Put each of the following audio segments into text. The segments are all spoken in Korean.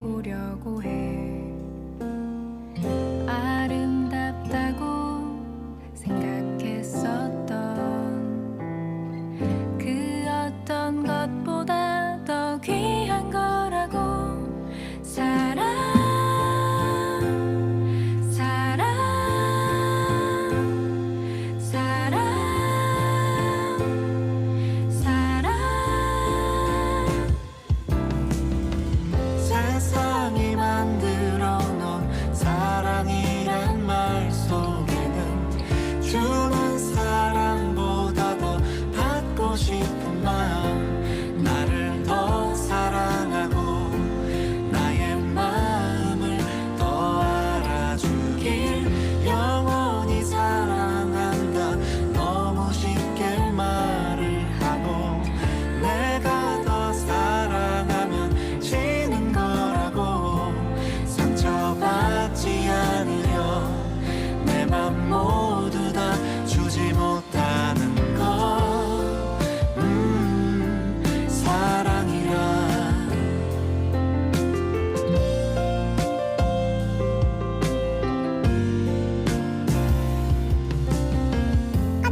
보려고 해. 아름답다고 생각했었던 그 어떤 것보다 더 귀한 거라고. 사랑 사랑 사랑 사랑. 세상이 만들어 놓은 사랑이란 말 속에는 주는 사랑보다 더 받고 싶은 마음, 나를 더 사랑하고 나의 마음을 더 알아주길. 영원히 사랑한다 너무 쉽게 말을 하고 내가 더 사랑하면 지는 거라고. 상처받지 않으려 내 맘 모두 다 주지 못하는 것, 사랑이라.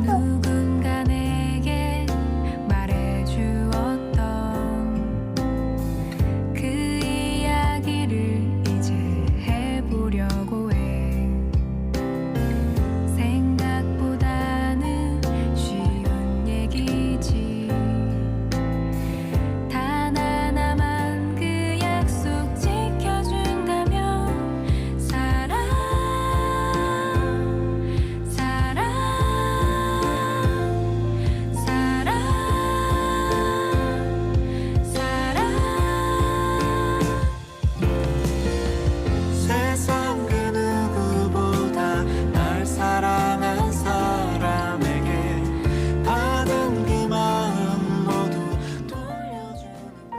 누군가 내게 말해주었던 그 이야기를 이제 해보려고 해. 생각보다는 쉬운 얘기지. 단 하나만 그 약속 지켜준다면 사랑 사랑 사랑 사랑. 세상 그 누구보다 날 사랑한 사람에게 받은 그 마음 모두 돌려주는 것.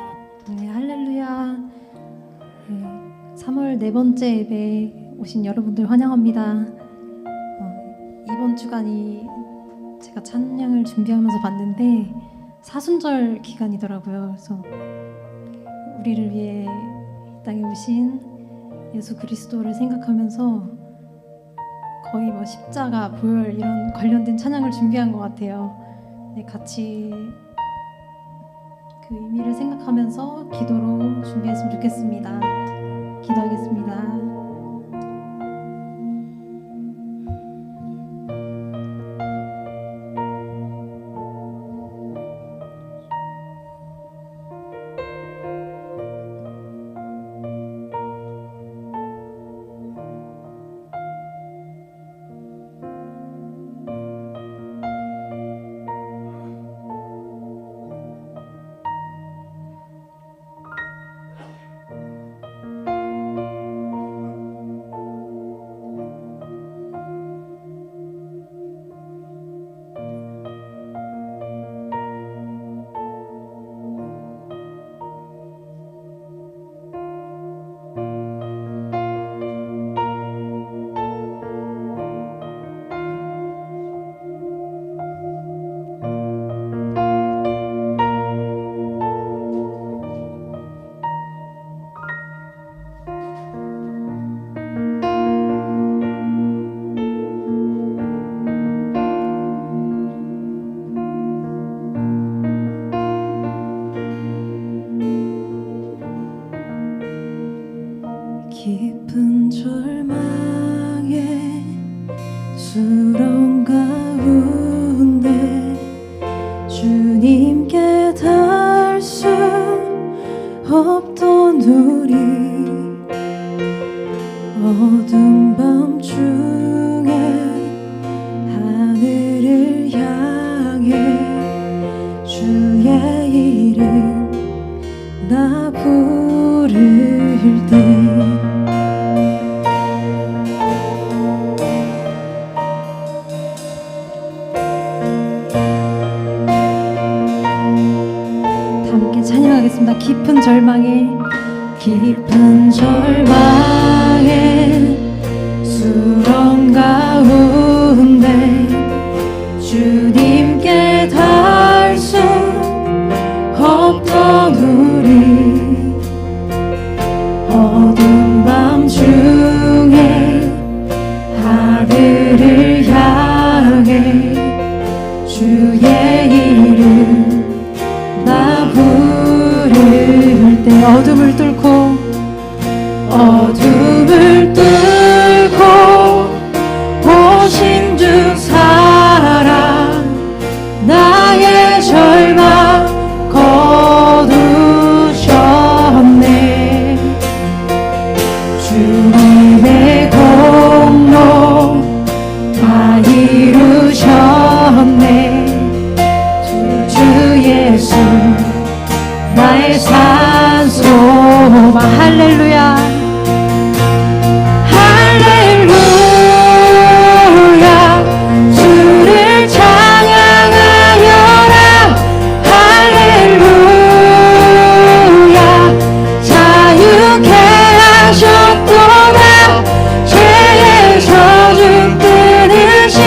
네, 할렐루야. 네, 3월 네 번째 예배 오신 여러분들 환영합니다. 이번 주간이 제가 찬양을 준비하면서 봤는데 사순절 기간이더라고요. 그래서 우리를 위해 이 땅에 오신 예수 그리스도를 생각하면서 거의 뭐 십자가, 보혈 이런 관련된 찬양을 준비한 것 같아요. 네, 같이 그 의미를 생각하면서 기도로 준비했으면 좋겠습니다. 기도하겠습니다. 깊은 절망에 수렁 가운데 주님께 닿을 수 없던 우리, 어두운 밤중에 하늘을 향해 주의 이름 나 부를 때 함께 찬양하겠습니다. 깊은 절망에 깊은 절망에 수렁 가운데 주님께 닿을 수 없던 우리, 어둠을 뚫고 오신 주 사랑 나의 절망 거두셨네. 주님의 공로 다 이루셨네. 주 예수 나의 산소망. 할렐루야 할렐루야 주를 찬양하여라. 할렐루야 자유케 하셨도다. 죄의 저주 끊으신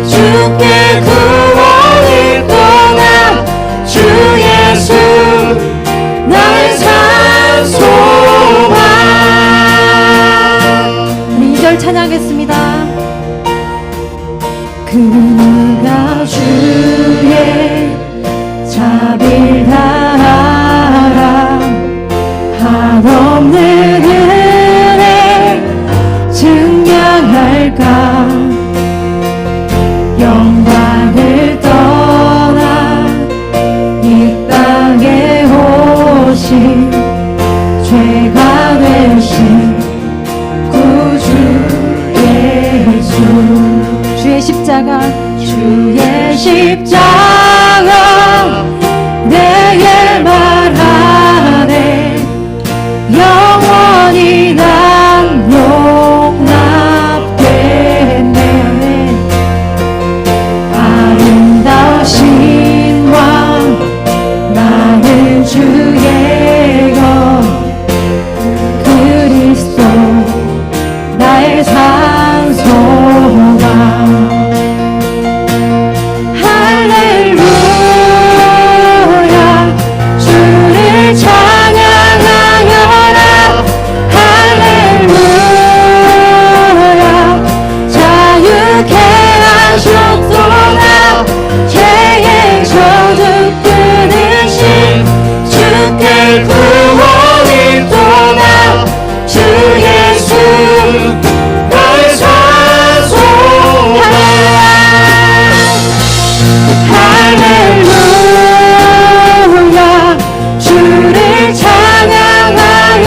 주께 구원이 또다. 주 예수 나의 산소망. 우리 2절 찬양하겠습니다. 그가 주의 자비를 다하라. 한없는 은혜 증명할까. 영광을 떠나 이 땅에 오신 죄가 되신 구주 예수. 주의 십자가 주의 십자가 내게 말하네. 영원히 난 용납됐네. 아름다우신 왕 나는 주의 것 그리스도 나의 산소망. 할렐루야 주를 찬양하여라. 할렐루야 자유케 하셨도다. 죄의 저주 끊으신 주께 구원이 또다. 주 예수 나의 산소망. 할렐루야 주를 찬양하여라.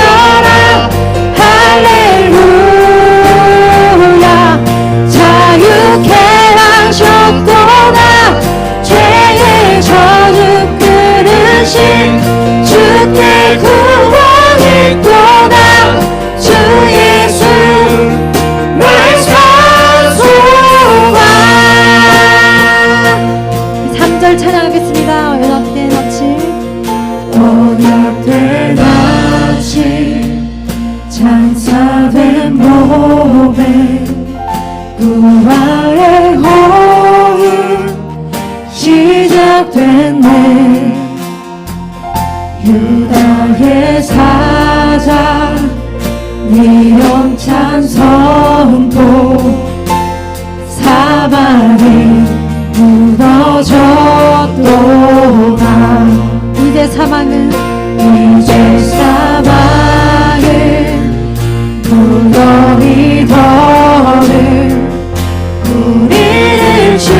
할렐루야 자유케 하셨도다. 죄의 저주 끊으신 주께 구원이 또다. 주 예수 나의 산소망. 3절 찬양하겠습니다. 연합된 아침 언약된 아침 장사된 몸에 부활의 호흡 시작됐네. 유다의 사자 네 영찬 선포 사방이 무너졌도다. 이제 사망은 이제 사방은 무더위 더는 우리를 주장할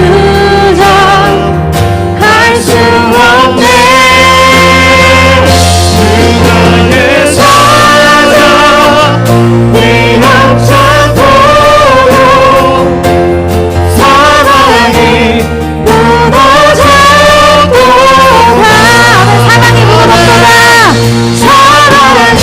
수 없네. 주님의 사자 네 영찬 도로 사방이 무너졌도다. 사방이 무너졌도다. 사방이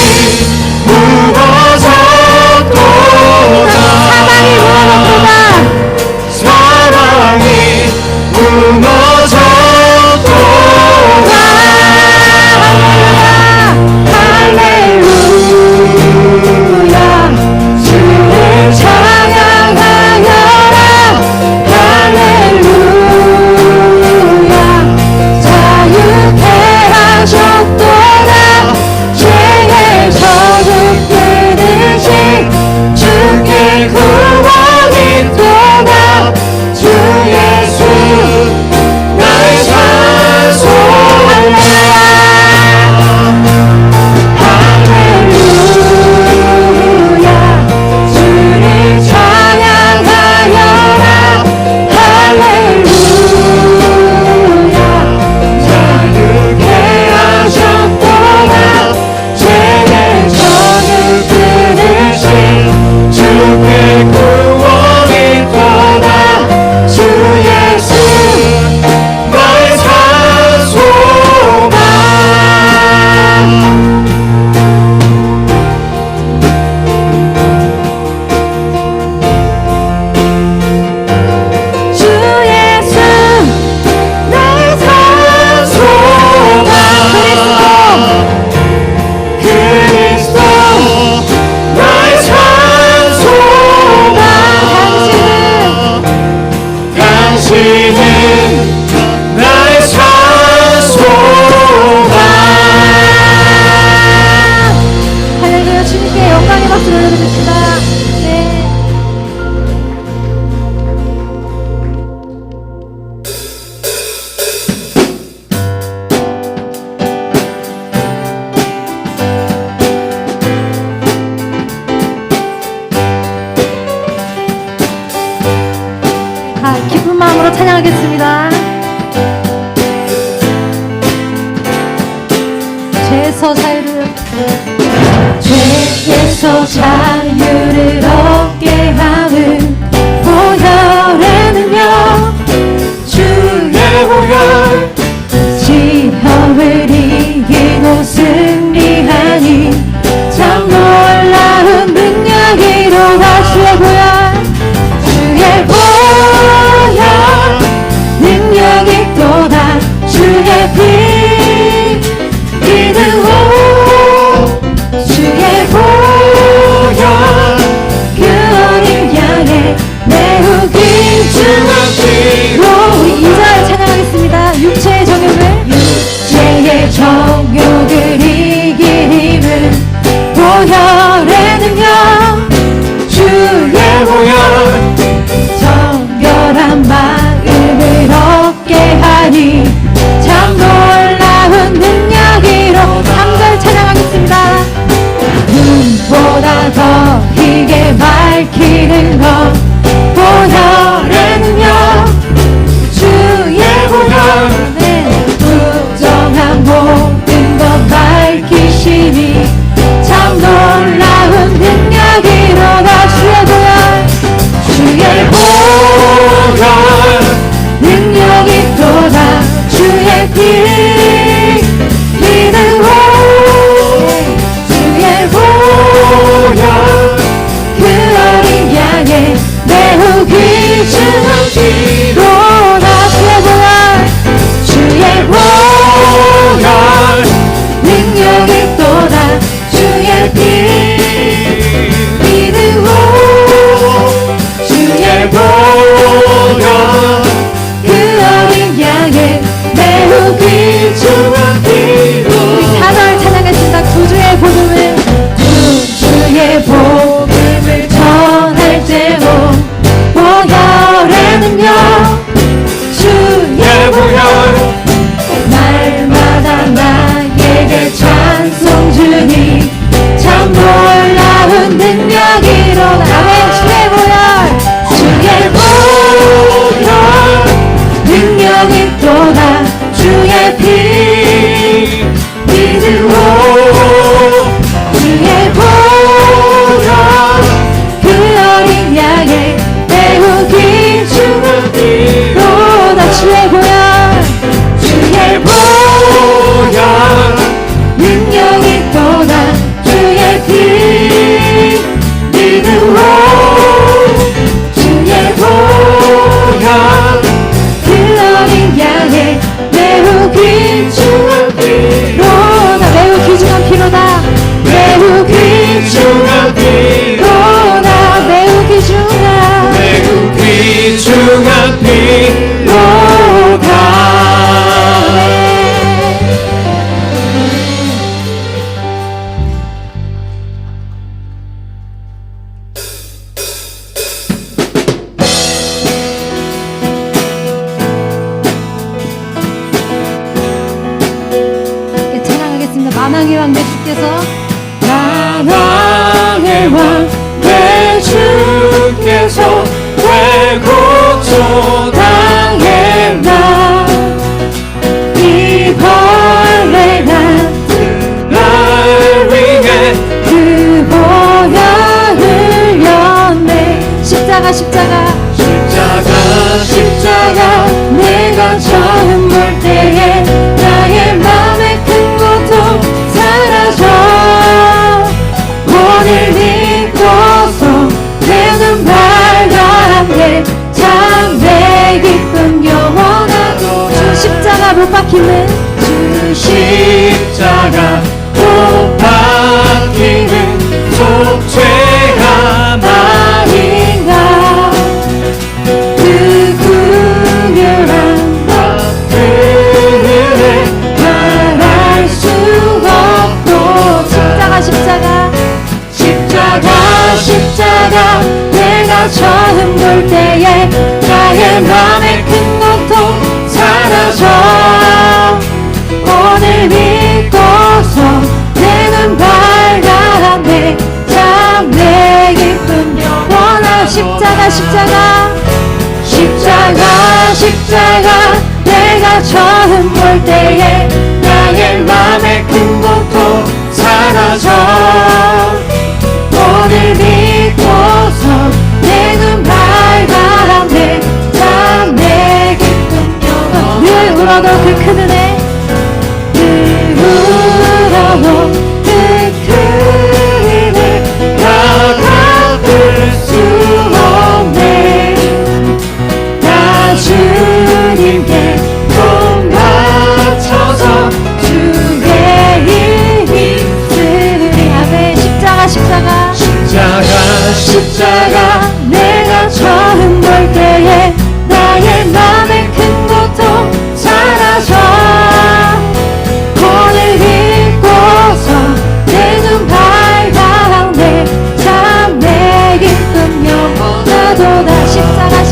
죄에서 자유를 얻게 하는 보혈의 능력 주의 보혈 시험을 이기고 승리하니 참 놀라운 능력이로다 주의 보혈 주의 보혈 능력이 또다 주의 피 믿음 주의 보혈 그 어린 양의 매우 귀중한 피로 우리 2절 찬양하겠습니다. 육체의 정욕을 이긴 힘은 보혈의 능력 주의 보혈 정결한 마음을 얻게 하니 참 놀라운 능력이로 3절 찬양하겠습니다. 눈보다 더 희게 밝히는 것 보혈의 능력 주의 보혈 부정한 모든 것 밝히시니 참 놀라운 능력이로다 주의 보혈 주의 보혈 능력이 또다 주의 피 믿음으로 주의 보혈 그 어린 양의 매우 귀중한 피로다 주의 보혈 주의 보혈 능력이 또다 주의 피 믿음으로 주의 보혈 그 어린 양의 매우 귀중한 피로 우리 4절 찬양했습니다. 구주의 복음을 구주의 복음을 전할 때로 보혈의 능력 주의 보혈 날마다 나에게 찬송 주니 참 놀라운 능력이로다 아멘 주의 보혈 주의 보혈 능력이 또다 주의 피 믿음으로 주의 보혈 그 어린 양의 매우 귀중한 피로다 주의 보혈 주의 보혈 능력이 또다 주의 피 믿음으로 주의 보혈 그 어린 양의 매우 귀중한 피로다 매우 귀중한 피로다 매우 귀중한 피로다 매우 귀중한 피로다 찬양하겠습니다. 만왕의 왕 내 주께서 만왕의 왕 내 주께서 왜 고초 당했나 이 벌레 같은 날 위해 그 보혈 흘렸네 십자가 내가 처음 볼 때에 나의 맘에 큰 고통 사라져 오늘 믿고서 내 눈 밝았네 참 내 기쁨 영원하고 주 십자가 못 박히는 주 십자가 못 박히는 속죄가 아닌가 그 구별한 것들을 말할 수 없고 십자가 내가 처음 볼 때에 나의 맘에 큰 고통 사라져 오늘 믿고서 내 눈 밝았네 참 내 기쁨 영원한 십자가 내가 처음 볼 때에 나의 맘에 큰 고통 사라져 울어도 그 큰 은혜 울어도 그 큰 은혜 다 갚을 수 없네 나 주님께 돈 바쳐서 주의 일 힘쓰리 아멘 십자가 내가 처음 볼 때에 나의 맘의 큰 고통 사라져 오늘 잊고서 내 눈 밝아내 참내 기쁨 영원하도다 십자가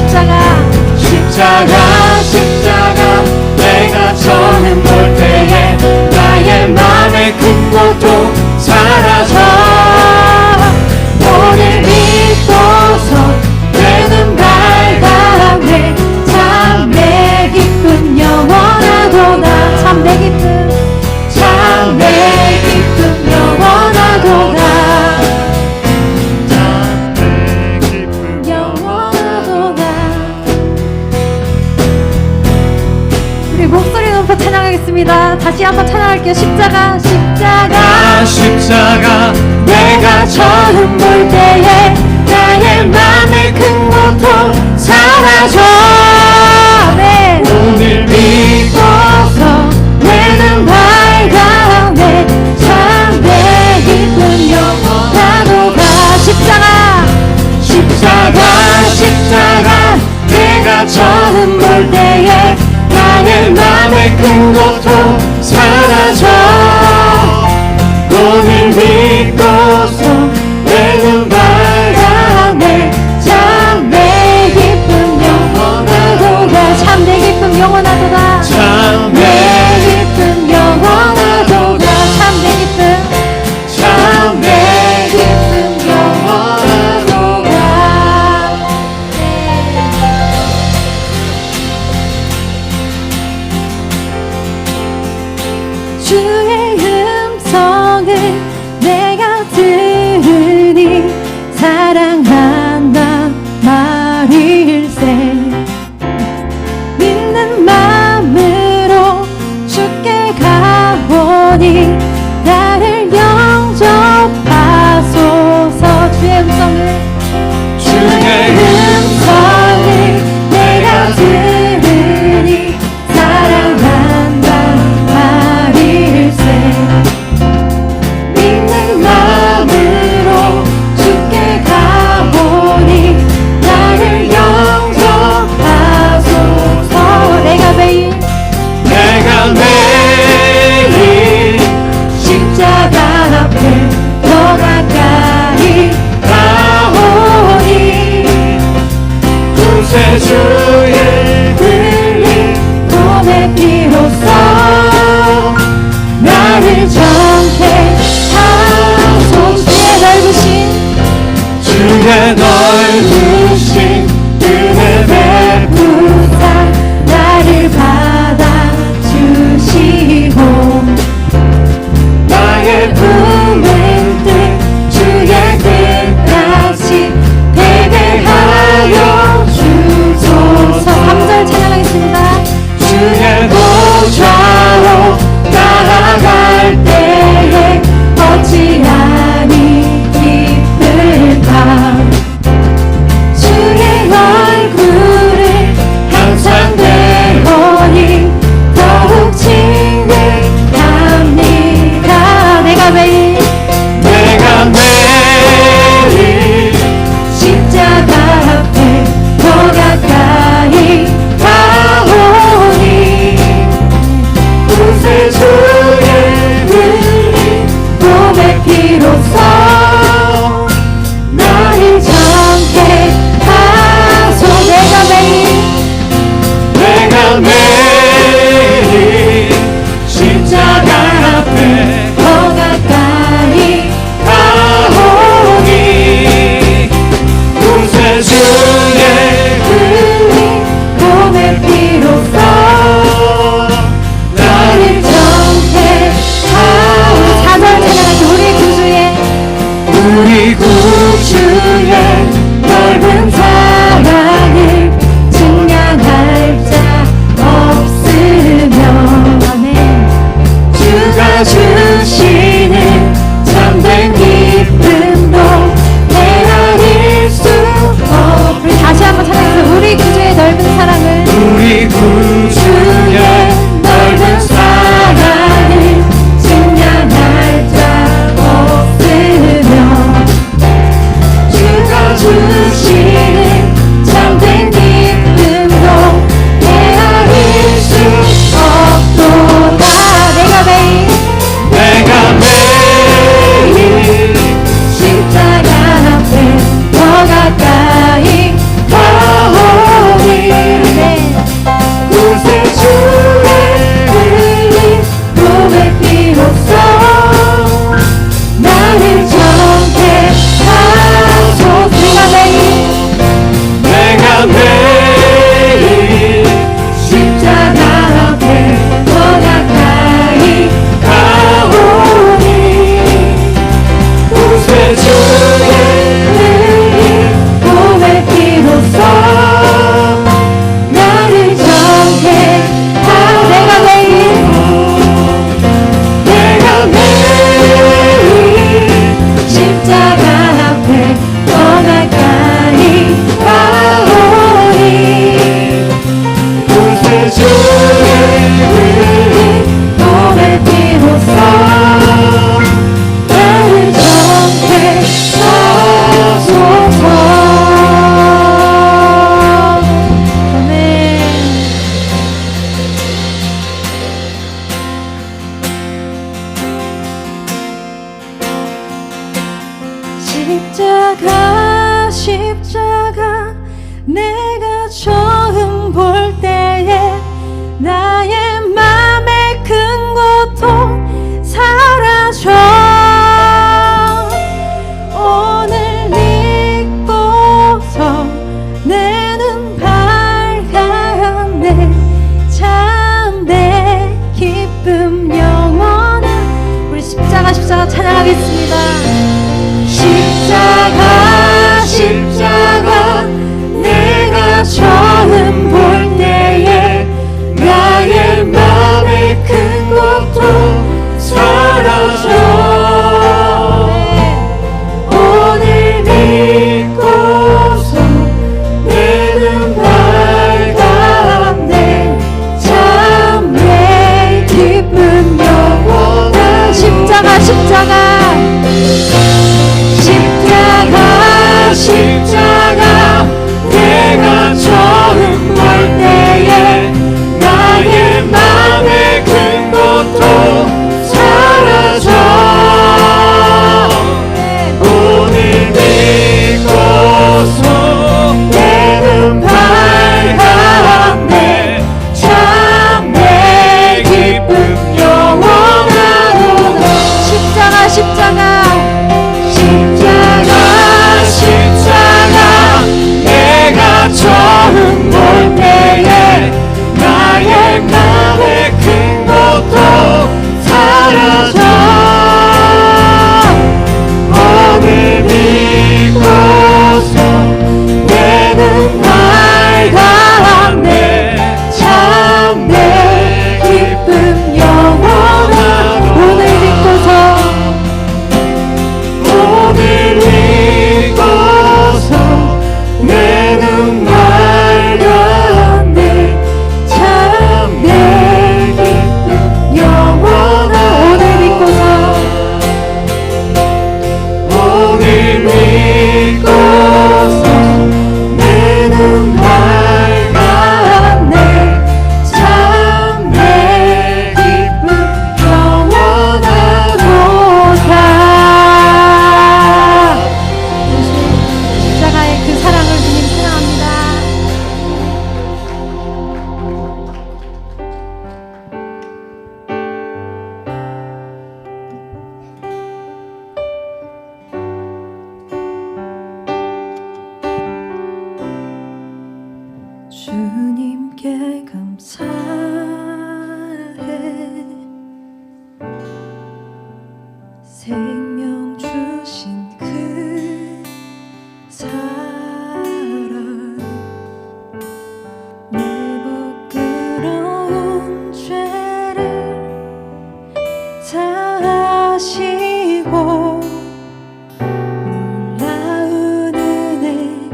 내가 처음 볼 때에 나의 맘의 큰 고통 사라져 오늘 믿고서 내 눈 밝아내 참내 기쁨 영원하도다 참내 기쁨 영원하도다 영원하도다 우리 목소리 높여 찬양하겠습니다. 다시 한번 찬양할게요. 십자가 내가 처음 볼 때에 나의 맘의 큰 고통 사라져 네. 오늘 믿고서 내 눈 밝아내 참내 기쁨 영원하도다 십자가 내가 처음 볼 때에 나의 맘의 큰 고통 사라져 오늘 믿고서 내 눈 밝아내 참내 기쁨 영원하도다 참내 기쁨 영원하도다 참내 기쁨 영원하도다 참내 기쁨 영원하도다 주의 음성을 내가 들으니 사랑한다 말일세 믿는 마음으로 주께 가보니 나를 영접하소서 주의 음성을 내가 들으니 사랑한다 말일세 믿는 마음으로 주께 가보니 나를 영접하소서 내가 매일 십자가 앞에 더 가까이 가오니 구세주의 흘린 몸의 피로써 나를 정케 하소서 주의 넓으신 은혜 베푸사 나를 받아주시고 나의 품은 뜻 주의 뜻같이 되게 하여 주소서 3절 찬양하겠습니다. 주의 보좌로 나아갈 때에 어찌하니 기쁠까 주의 얼굴을 항상 되보니 더욱 친근합니다. 내가 매일 십자가 앞에 더 가까이 가오니 구세주의 흘린 몸의 피로써 나를 정케 하소 내가 매일 십자가 앞에 더 가까이 가오니 구세주의 흘린 몸의 피로써 나를 정케 하오 4절 찬양하시 우리 구주의 넓은 사랑을 증명할 자 없으며 십자가 내가 처음 볼 때에 나의 맘의 큰 고통 사라져 오늘 믿고서 내 눈 밝았네 참 내 기쁨 영원한 우리 십자가 찬양하겠습니다. 십자가 내가 처음 볼 때에 나의 맘의 큰 고통 사라져 오늘 믿고서 내 눈 밝았네 참 내 기쁨 영원한 십자가 내가 처음 볼 때에 나의 맘의 큰 고통 사라져 오늘 믿고서 내 눈 밝았네 참 내 기쁨 영원하도다 십자가 내가 처음 볼 때에 나의 맘의 큰 고통 사라져 오늘 믿고서 내 눈 밝았네 참 내 기쁨 영원한 오늘 믿고서 내 눈 밝았네 참 내 기쁨 영원한 오늘 믿고서 내 눈 밝았네 참 내 기쁨 영원하도다 십자가의 그 사랑을 주님 사랑합니다. 주님께 감사해 생명 주신 그 사랑 내 부끄러운 죄를 다 하시고 놀라운 은혜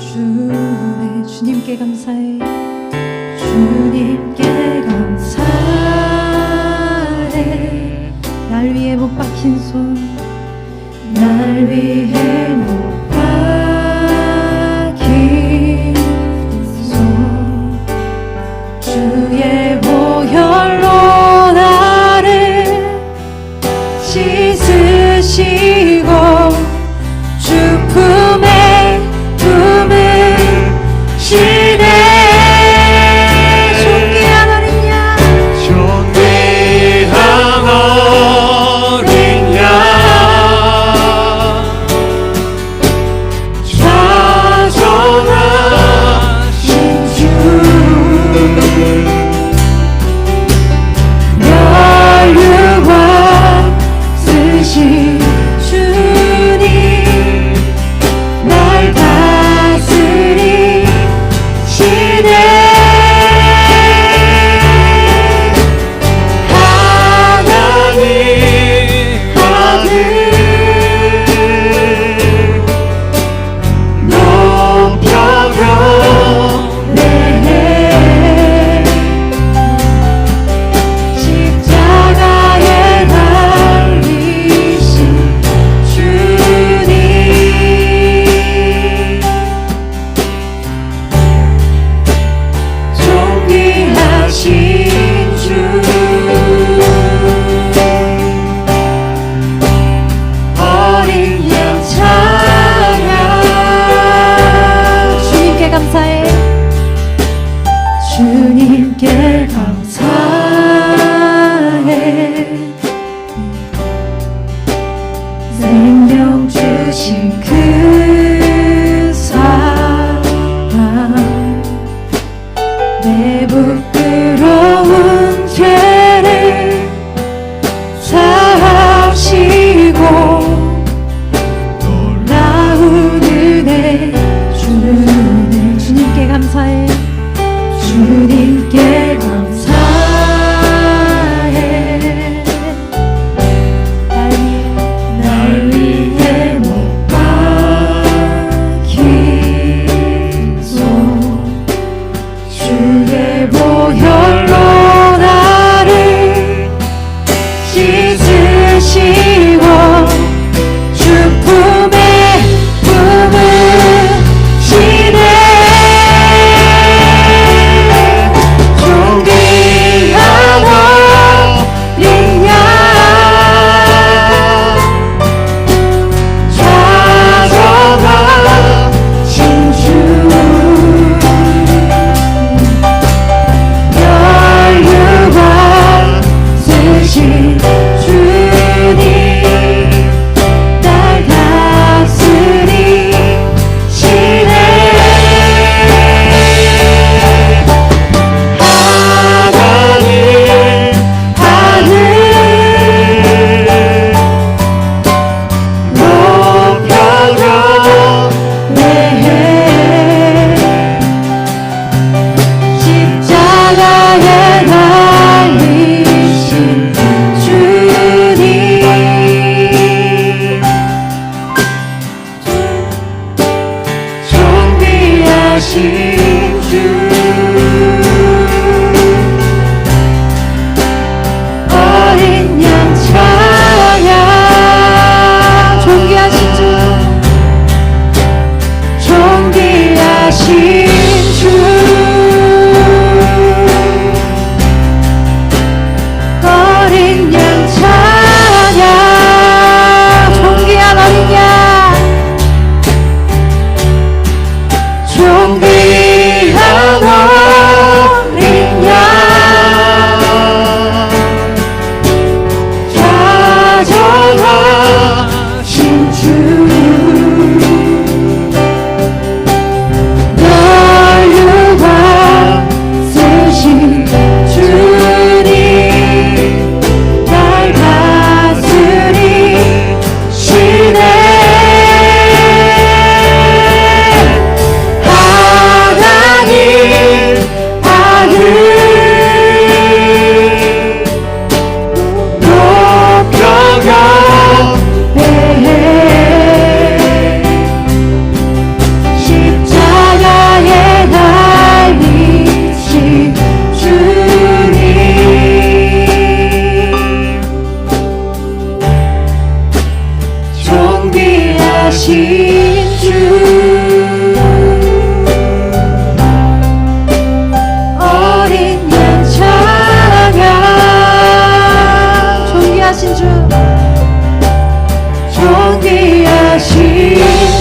주네 주님께 감사해 주님께 감사해 날 위해 못 박힌 손 날 위해 못 박힌 손 주의 보혈로 나를 씻으시고 주 품에 품을 시네 존귀한 어린 양 존귀하신 주 어린 양 찬양 존귀하신 주 존귀하신 주 어린 양 찬양 존귀한 어린 양 존귀한 어린 양 다정하신 주 널 유방 쓰신 주님 날 다스리시네 하나님 아들 높여요 십자가에 달리신 주님 존귀하신 주 어린 양 찬양 존귀하신 주 존귀하신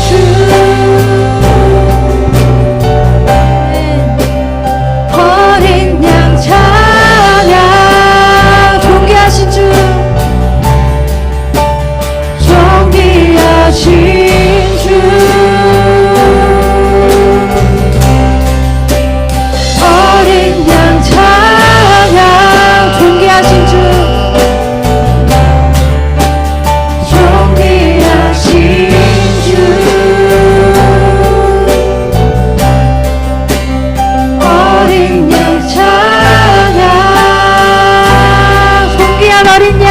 주 어린 양 찬양 존귀하신 주 존귀하신 주 어린 양 찬양 존귀하신 주 존귀하신 주 어린 양 찬양 존귀한 어린 양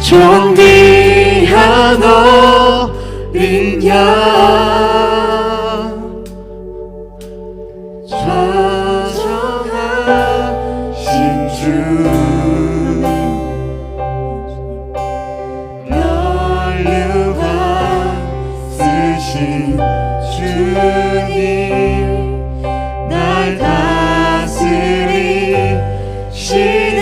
존귀한 어린 양 자정하신 주 멸류관 쓰신 주님 날 다스리시네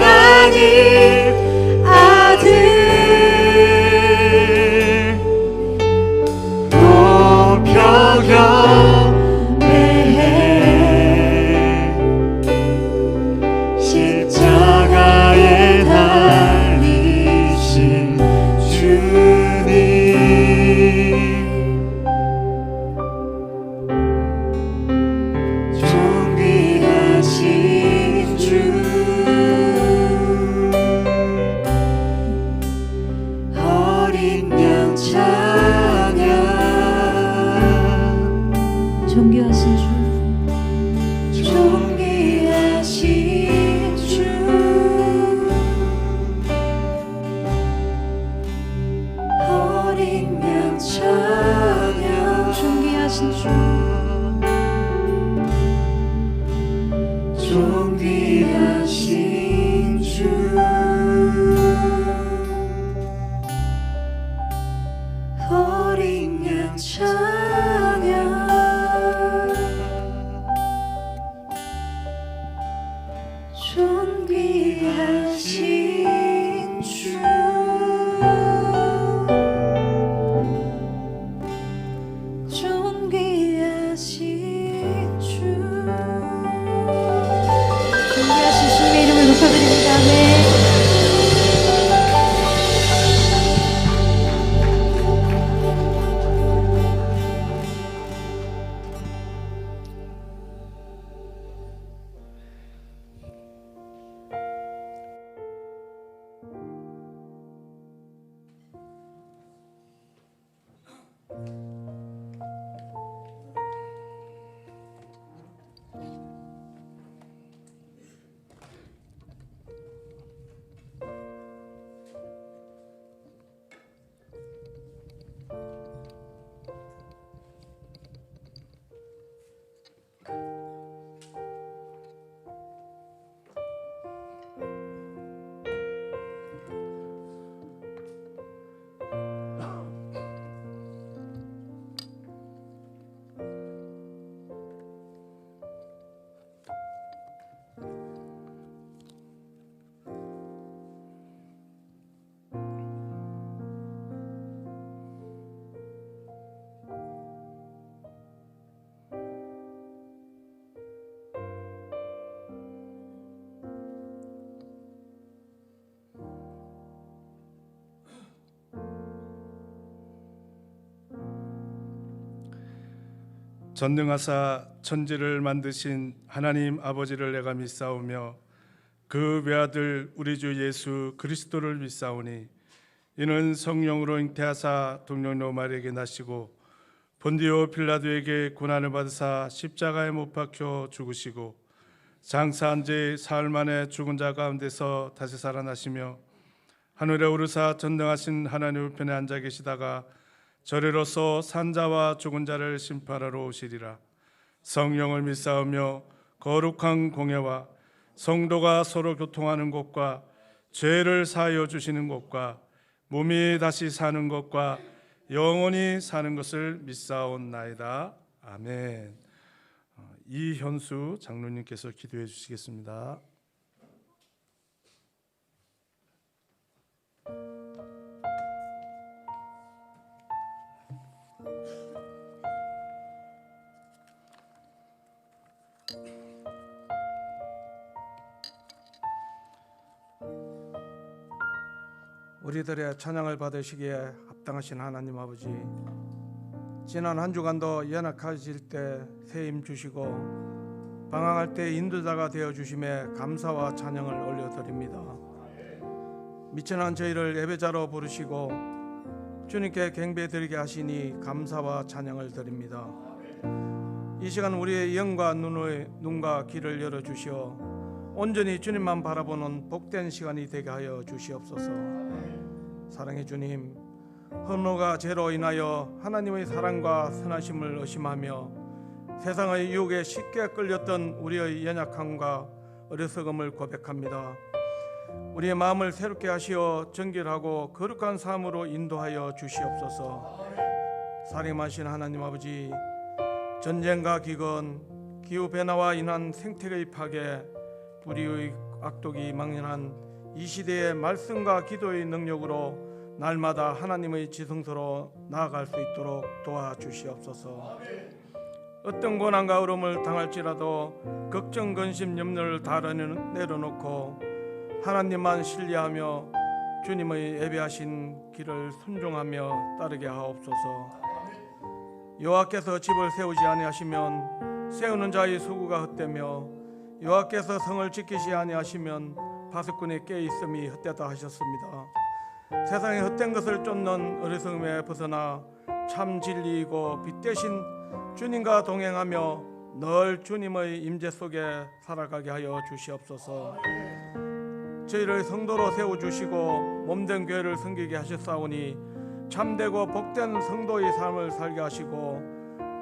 하나님 아들 높여요 십자가에 달리신 주님 존귀하신 주 어린 양 찬양 존귀하신 주 존귀하신 주 어린 양 찬양 존귀하신 주 존귀하신 주 어린 양 찬양 존귀하신 주 존귀하신 주 존귀하신 주님의 이름을 높여드립니다. 아멘. 전능하사 천지를 만드신 하나님 아버지를 내가 믿사오며 그 외아들 우리 주 예수 그리스도를 믿사오니 이는 성령으로 잉태하사 동정녀 마리아에게 나시고 본디오 빌라도에게 고난을 받으사 십자가에 못 박혀 죽으시고 장사한 지 사흘 만에 죽은 자 가운데서 다시 살아나시며 하늘에 오르사 전능하신 하나님 우편에 앉아 계시다가 저리로서 산자와 죽은 자를 심판하러 오시리라. 성령을 믿사오며 거룩한 공예와 성도가 서로 교통하는 것과 죄를 사하여 주시는 것과 몸이 다시 사는 것과 영원히 사는 것을 믿사옵나이다. 아멘. 이현수 장로님께서 기도해 주시겠습니다. 우리들의 찬양을 받으시기에 합당하신 하나님 아버지, 지난 한 주간도 연약하실 때 새 힘 주시고 방황할 때 인도자가 되어 주심에 감사와 찬양을 올려드립니다. 미천한 저희를 예배자로 부르시고 주님께 경배드리게 하시니 감사와 찬양을 드립니다. 이 시간 우리의 영과 눈과 귀를 열어주시어 온전히 주님만 바라보는 복된 시간이 되게 하여 주시옵소서. 사랑의 주님, 흠노가 죄로 인하여 하나님의 사랑과 선하심을 의심하며 세상의 유혹에 쉽게 끌렸던 우리의 연약함과 어리석음을 고백합니다. 우리의 마음을 새롭게 하시어 정결하고 거룩한 삶으로 인도하여 주시옵소서. 사랑하신 하나님 아버지, 전쟁과 기근, 기후변화와 인한 생태계의 파괴, 불의의 악독이 망연한 이 시대의 말씀과 기도의 능력으로 날마다 하나님의 지성소로 나아갈 수 있도록 도와주시옵소서. 어떤 고난과 어려움을 당할지라도 걱정, 근심, 염려를 다 내려놓고 하나님만 신뢰하며 주님의 예배하신 길을 순종하며 따르게 하옵소서. 여호와께서 집을 세우지 아니하시면 세우는 자의 수고가 헛되며 여호와께서 성을 지키시 아니하시면 파수꾼이 깨 있음이 헛되다 하셨습니다. 세상의 헛된 것을 쫓는 어리석음에 벗어나 참 진리이고 빛 대신 주님과 동행하며 늘 주님의 임재 속에 살아가게 하여 주시옵소서. 저희를 성도로 세워주시고 몸된 교회를 섬기게 하셨사오니 참되고 복된 성도의 삶을 살게 하시고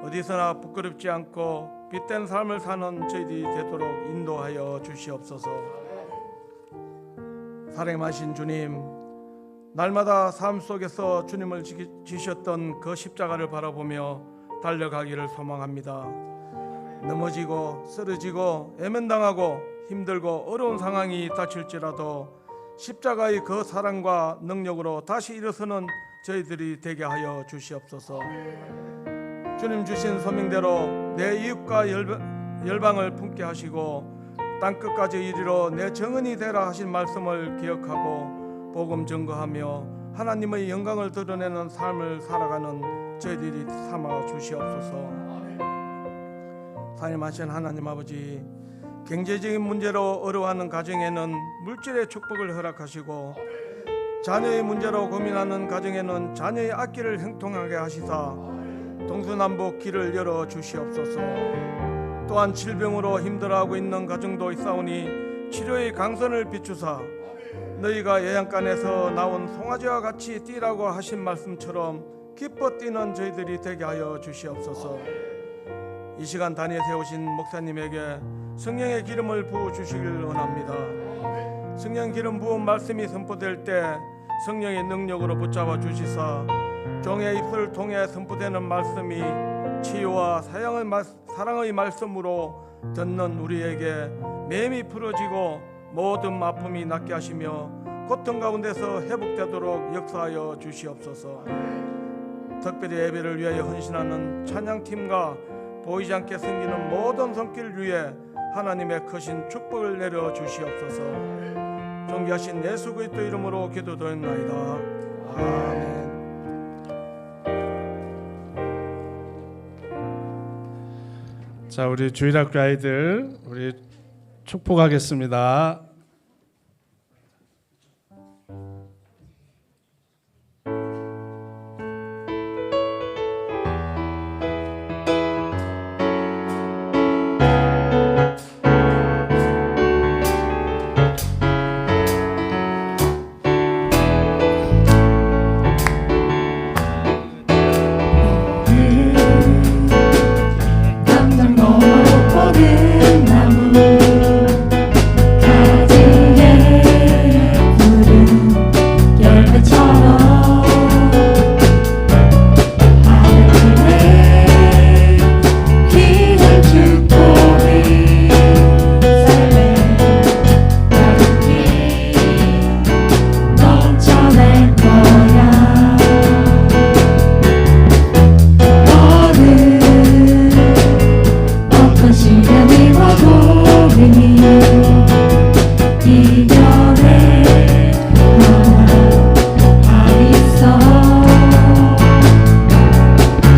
어디서나 부끄럽지 않고 빛된 삶을 사는 저희들이 되도록 인도하여 주시옵소서. 사랑하신 주님, 날마다 삶 속에서 주님을 지셨던 그 십자가를 바라보며 달려가기를 소망합니다. 넘어지고 쓰러지고 애면당하고 힘들고 어려운 상황이 닥칠지라도 십자가의 그 사랑과 능력으로 다시 일어서는 저희들이 되게 하여 주시옵소서. 주님 주신 소명대로 내 이웃과 열방을 품게 하시고 땅끝까지 이르러 내 정은이 되라 하신 말씀을 기억하고 복음 증거하며 하나님의 영광을 드러내는 삶을 살아가는 저희들이 삼아 주시옵소서. 사랑하신 하나님 아버지, 경제적인 문제로 어려워하는 가정에는 물질의 축복을 허락하시고 자녀의 문제로 고민하는 가정에는 자녀의 앞길을 형통하게 하시사 동서남북 길을 열어 주시옵소서. 또한 질병으로 힘들어하고 있는 가정도 있사오니 치료의 강선을 비추사 너희가 예양간에서 나온 송아지와 같이 뛰라고 하신 말씀처럼 기뻐 뛰는 저희들이 되게 하여 주시옵소서. 이 시간 단위에 세우신 목사님에게 성령의 기름을 부어 주시길 원합니다. 성령 기름 부은 말씀이 선포될 때 성령의 능력으로 붙잡아 주시사 종의 입술을 통해 선포되는 말씀이 치유와 사랑의 말씀으로 듣는 우리에게 맴이 풀어지고 모든 아픔이 낫게 하시며 고통 가운데서 회복되도록 역사하여 주시옵소서. 특별히 예배를 위하여 헌신하는 찬양팀과 보이지 않게 섬기는 모든 손길 위에 하나님의 크신 축복을 내려 주시옵소서. 존귀하신 예수 그리스도 이름으로 기도드립나이다. 아멘. 자, 우리 주일학교 아이들 우리 축복하겠습니다. 담장 넘어 뻗은 나무 가지에 푸른 열매처럼 하늘에 기는 축복이 삶에 가득히 넘쳐날 거야. 너는 어떤 시련이 와도 능히 이겨내 하나 있어.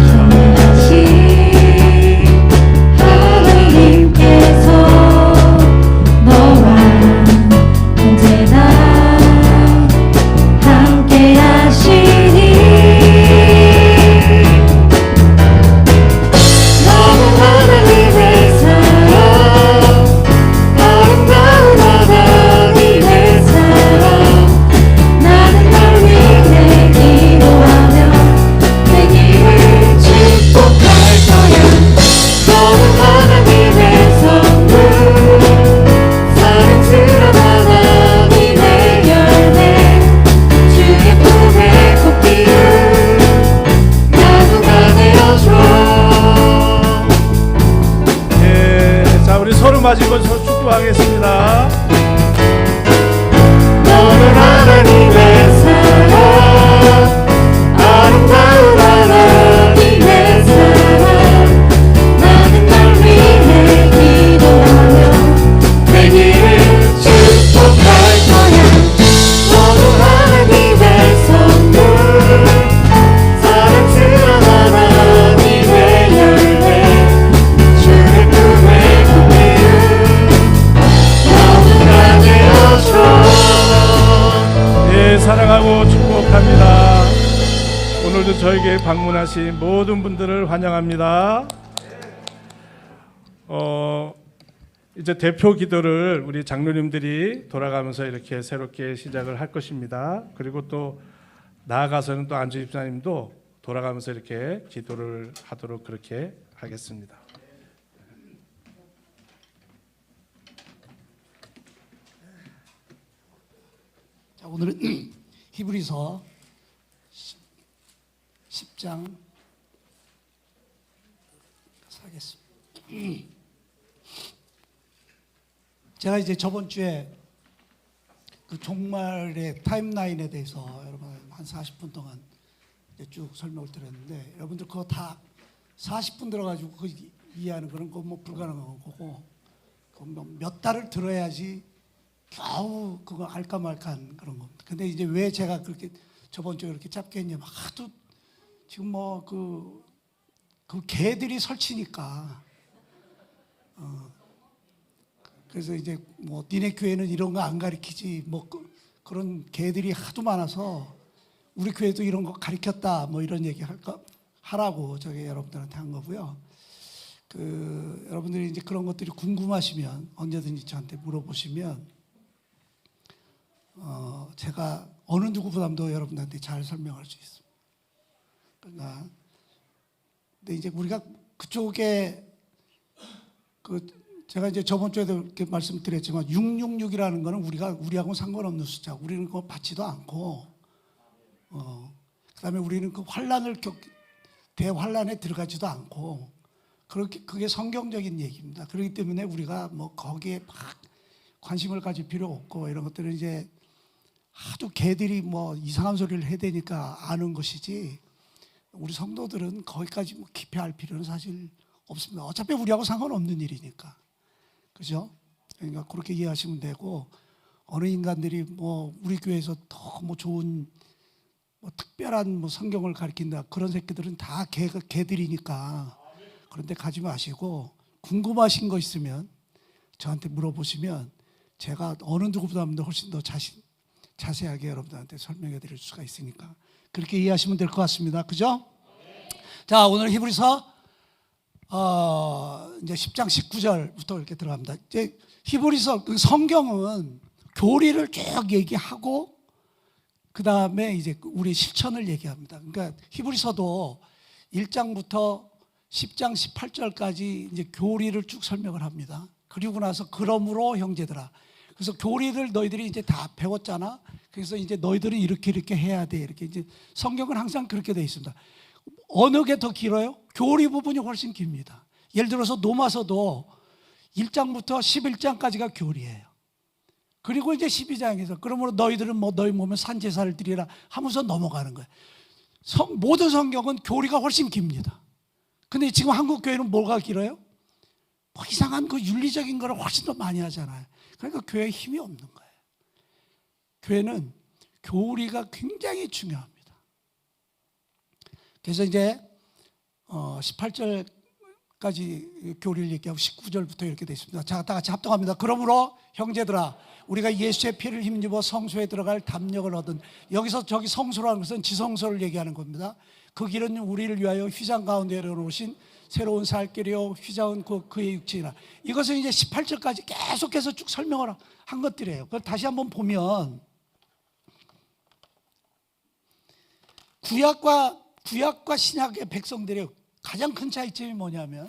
현명하신 하나님께서 너와 언제나 함께 하시니 너는 하나님의 사랑, 아름다운 하나님의 사랑. 나는 널 위해 기도하며 내 길을 축복할 거야. 너는 하나님의 선물, 사랑스러운 하나님의 열매, 주의 품에 꼭 피운 나무가 되어줘. 예, 자, 우리 서로 마시고 축복하겠습니다. 너는 하나님의 사랑, 아름다운 하나님의 사랑. 나는 널 위해 기도하며 내 길을 축복할 거야. 너는 하나님의 선물, 사랑스러운 하나님의 열매, 주의 품에 꼭 피운 나무가 되어줘. 예, 사랑하고 축복합니다. 오늘도 저에게 방문하신 모든 분들을 환영합니다. 이제 대표 기도를 우리 장로님들이 돌아가면서 이렇게 새롭게 시작을 할 것입니다. 그리고 또 나아가서는 또 안주 집사님도 돌아가면서 이렇게 기도를 하도록 그렇게 하겠습니다. 자, 오늘은 히브리서 10장 하겠습니다. 제가 이제 저번 주에 그 종말의 타임라인에 대해서 여러분 한 40분 동안 이제 쭉 설명을 드렸는데, 여러분들 그거 다 40분 들어가지고 그 이해하는 그런 거 뭐 불가능한 거고, 몇 달을 들어야지 겨우 그거 알까 말까한 그런 겁니다. 근데 이제 왜 제가 그렇게 저번 주에 그렇게 짧게 했냐면, 하도 지금 뭐 그 개들이 설치니까 그래서 이제 뭐 니네 교회는 이런 거 안 가르치지 뭐 그런 개들이 하도 많아서 우리 교회도 이런 거 가르쳤다 뭐 이런 얘기 하라고 저기 여러분들한테 한 거고요. 그 여러분들이 이제 그런 것들이 궁금하시면 언제든지 저한테 물어보시면 제가 어느 누구보다도 여러분들한테 잘 설명할 수 있습니다. 그러니까 근데 이제 우리가 그쪽에 제가 이제 저번 주에도 이렇게 말씀드렸지만 666이라는 거는 우리하고는 상관없는 숫자. 우리는 그거 받지도 않고, 그다음에 우리는 그 대환란에 들어가지도 않고, 그게 성경적인 얘기입니다. 그렇기 때문에 우리가 뭐 거기에 막 관심을 가질 필요 없고, 이런 것들은 이제 하도 개들이 뭐 이상한 소리를 해대니까 아는 것이지, 우리 성도들은 거기까지 뭐 깊이 알 필요는 사실 없습니다. 어차피 우리하고 상관없는 일이니까. 그죠? 그러니까 그렇게 이해하시면 되고, 어느 인간들이 뭐 우리 교회에서 더 뭐 좋은 뭐 특별한 뭐 성경을 가르친다 그런 새끼들은 다 개들이니까 그런데 가지 마시고 궁금하신 거 있으면 저한테 물어보시면 제가 어느 누구보다 훨씬 더 자세하게 여러분들한테 설명해 드릴 수가 있으니까 그렇게 이해하시면 될 것 같습니다. 그죠? 자, 오늘 히브리서 이제 10장 19절부터 이렇게 들어갑니다. 이제 히브리서 성경은 교리를 쭉 얘기하고 그 다음에 이제 우리 실천을 얘기합니다. 그러니까 히브리서도 1장부터 10장 18절까지 이제 교리를 쭉 설명을 합니다. 그리고 나서 그러므로 형제들아. 그래서 교리를 너희들이 이제 다 배웠잖아. 그래서 이제 너희들은 이렇게 해야 돼. 이렇게 이제 성경은 항상 그렇게 되어 있습니다. 어느 게 더 길어요? 교리 부분이 훨씬 깁니다. 예를 들어서 로마서도 1장부터 11장까지가 교리예요. 그리고 이제 12장에서 그러므로 너희들은 뭐 너희 몸에 산제사를 드리라 하면서 넘어가는 거예요. 모든 성경은 교리가 훨씬 깁니다. 근데 지금 한국 교회는 뭐가 길어요? 뭐 이상한 그 윤리적인 거를 훨씬 더 많이 하잖아요. 그러니까 교회에 힘이 없는 거예요. 교회는 교리가 굉장히 중요합니다. 그래서 이제 18절까지 교리를 얘기하고 19절부터 이렇게 되어 있습니다. 자, 다 같이 합동합니다. 그러므로 형제들아, 우리가 예수의 피를 힘입어 성소에 들어갈 담력을 얻은, 여기서 저기 성소라는 것은 지성소를 얘기하는 겁니다. 그 길은 우리를 위하여 휘장 가운데 내려놓으신 새로운 살 길이요 휘장은 그의 육체이라. 이것은 이제 18절까지 계속해서 쭉 설명을 한 것들이에요. 그걸 다시 한번 보면 구약과 신약의 백성들의 가장 큰 차이점이 뭐냐면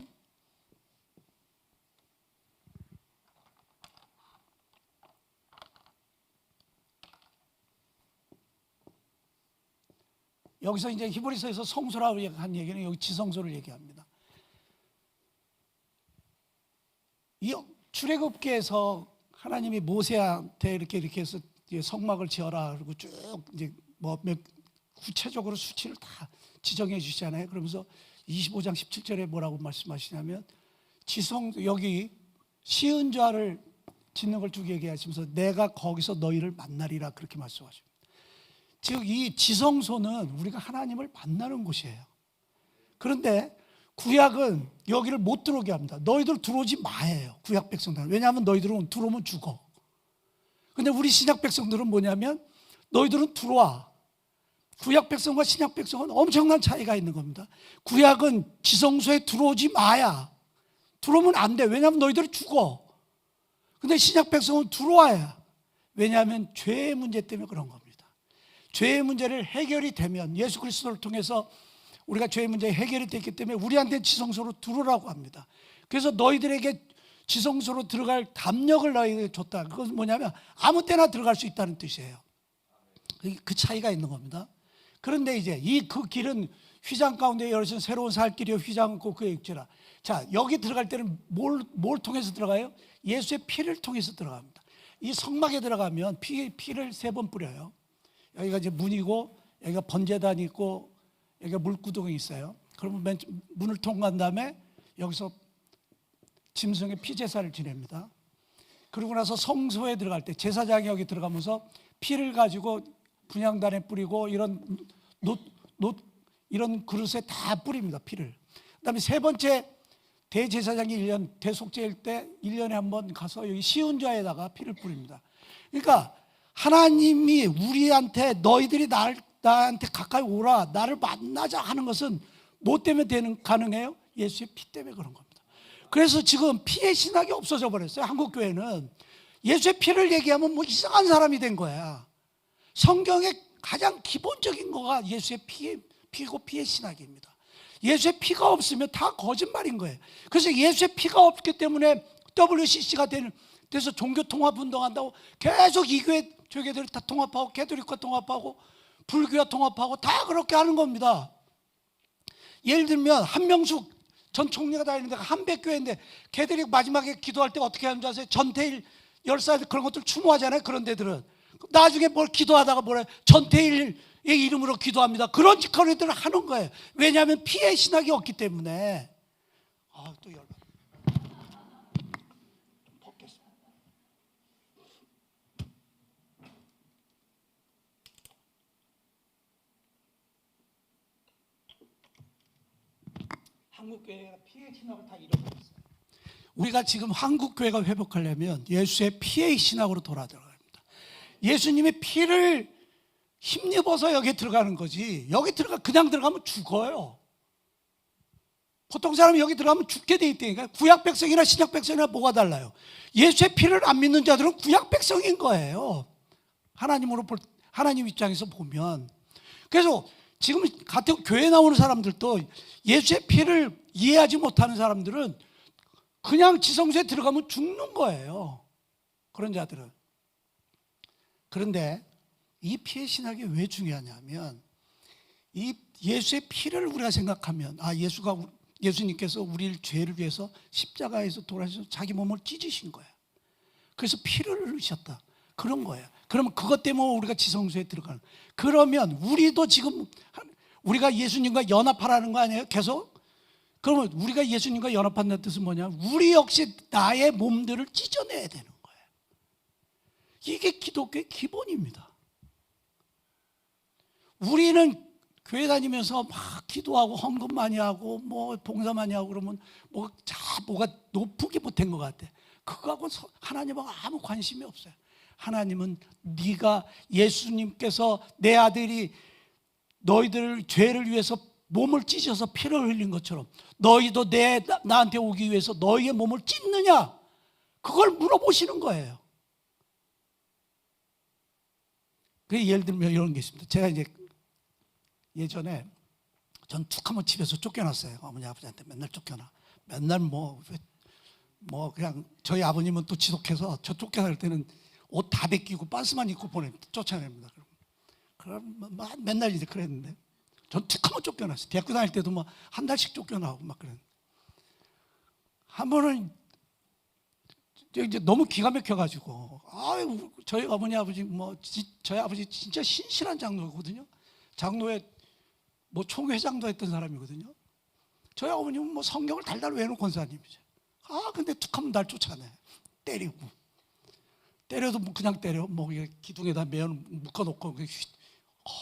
여기서 이제 히브리서에서 성소라고 한 얘기는 여기 지성소를 얘기합니다. 이 출애굽기에서 하나님이 모세한테 이렇게 해서 성막을 지어라 그리고 쭉 이제 뭐 구체적으로 수치를 다 지정해 주시잖아요. 그러면서 25장 17절에 뭐라고 말씀하시냐면 여기 시은좌를 짓는 걸 쭉 얘기하시면서 내가 거기서 너희를 만나리라 그렇게 말씀하십니다. 즉 이 지성소는 우리가 하나님을 만나는 곳이에요. 그런데 구약은 여기를 못 들어오게 합니다. 너희들 들어오지 마예요. 구약 백성들은. 왜냐하면 너희들은 들어오면 죽어. 근데 우리 신약 백성들은 뭐냐면 너희들은 들어와. 구약 백성과 신약 백성은 엄청난 차이가 있는 겁니다. 구약은 지성소에 들어오지 마야. 들어오면 안 돼. 왜냐하면 너희들이 죽어. 근데 신약 백성은 들어와야. 왜냐하면 죄의 문제 때문에 그런 겁니다. 죄의 문제를 해결이 되면 예수 그리스도를 통해서 우리가 죄의 문제 해결이 됐기 때문에 우리한테 지성소로 들어오라고 합니다. 그래서 너희들에게 지성소로 들어갈 담력을 너희에게 줬다. 그것은 뭐냐면 아무 때나 들어갈 수 있다는 뜻이에요. 그 차이가 있는 겁니다. 그런데 이제 그 길은 휘장 가운데 열어진 새로운 살 길이요 휘장은 그의 육체라. 자, 여기 들어갈 때는 뭘 통해서 들어가요? 예수의 피를 통해서 들어갑니다. 이 성막에 들어가면 피를 3번 뿌려요. 여기가 이제 문이고 여기가 번제단이 있고 여기가 물구덩이 있어요. 그러면 문을 통과한 다음에 여기서 짐승의 피제사를 지냅니다. 그러고 나서 성소에 들어갈 때 제사장이 여기 들어가면서 피를 가지고 분향단에 뿌리고 이런 이런 그릇에 다 뿌립니다. 피를. 그다음에 3번째 대제사장이 1년 대속제일 때 1년에 한 번 가서 여기 시은좌에다가 피를 뿌립니다. 그러니까 하나님이 우리한테 너희들이 나한테 가까이 오라 나를 만나자 하는 것은 뭐 때문에 가능해요? 예수의 피 때문에 그런 겁니다. 그래서 지금 피의 신학이 없어져 버렸어요. 한국 교회는 예수의 피를 얘기하면 뭐 이상한 사람이 된 거야. 성경의 가장 기본적인 거가 예수의 피고 피의 신학입니다. 예수의 피가 없으면 다 거짓말인 거예요. 그래서 예수의 피가 없기 때문에 WCC가 돼서 종교 통합 운동한다고 계속 이 교회 교회들이 다 통합하고 개도릭과 통합하고 불교와 통합하고 다 그렇게 하는 겁니다. 예를 들면 한명숙 전 총리가 다니는 데가 한백교회인데 걔들이 마지막에 기도할 때 어떻게 하는 줄 아세요? 전태일 열사 그런 것들 추모하잖아요. 그런 데들은 나중에 뭘 기도하다가 뭐래 전태일의 이름으로 기도합니다. 그런 짓거리들을 하는 거예요. 왜냐하면 피의 신학이 없기 때문에. 또 열받아. 벗겠습니다. 한국 교회가 피의 신학을 다 잃어버렸어요. 우리가 지금 한국 교회가 회복하려면 예수의 피의 신학으로 돌아 들어가야 합니다. 예수님의 피를 힘입어서 여기 들어가는 거지. 여기 그냥 들어가면 죽어요. 보통 사람이 여기 들어가면 죽게 돼 있다니까. 구약 백성이나 신약 백성이나 뭐가 달라요? 예수의 피를 안 믿는 자들은 구약 백성인 거예요. 하나님 입장에서 보면. 그래서 지금 같은 교회 나오는 사람들도 예수의 피를 이해하지 못하는 사람들은 그냥 지성소에 들어가면 죽는 거예요. 그런 자들은. 그런데 이 피의 신학이 왜 중요하냐면 이 예수의 피를 우리가 생각하면 예수님께서 우리를 죄를 위해서 십자가에서 돌아가셔서 자기 몸을 찢으신 거예요. 그래서 피를 흘리셨다. 그런 거예요. 그러면 그것 때문에 우리가 지성소에 들어가는. 그러면 우리도 지금 우리가 예수님과 연합하라는 거 아니에요? 계속? 그러면 우리가 예수님과 연합한다는 뜻은 뭐냐? 우리 역시 나의 몸들을 찢어내야 되는 거예요. 이게 기독교의 기본입니다. 우리는 교회 다니면서 막 기도하고 헌금 많이 하고 뭐 봉사 많이 하고 그러면 뭐가 높게 보탠 것 같아. 그거하고 하나님하고 아무 관심이 없어요. 하나님은 네가 예수님께서 내 아들이 너희들 죄를 위해서 몸을 찢어서 피를 흘린 것처럼 너희도 나한테 오기 위해서 너희의 몸을 찢느냐? 그걸 물어보시는 거예요. 예를 들면 이런 게 있습니다. 제가 이제 예전에 전 툭하면 집에서 쫓겨났어요. 어머니 아버지한테 맨날 쫓겨나. 맨날 뭐 그냥 저희 아버님은 또 지독해서 저 쫓겨날 때는 옷 다 벗기고 반스만 입고 쫓아냅니다. 그럼 맨날 이제 그랬는데 전 툭하면 쫓겨났어요. 대학교 다닐 때도 뭐 한 달씩 쫓겨나고 막 그랬는데 한 번은 이제 너무 기가 막혀가지고 저희 어머니 아버지 저희 아버지 진짜 신실한 장로거든요. 장로회 뭐 총회장도 했던 사람이거든요. 저희 어머님은 뭐 성경을 달달 외우는 권사님이죠. 근데 툭하면 날 쫓아내. 때려도 그냥 때려. 뭐 기둥에다 묶어놓고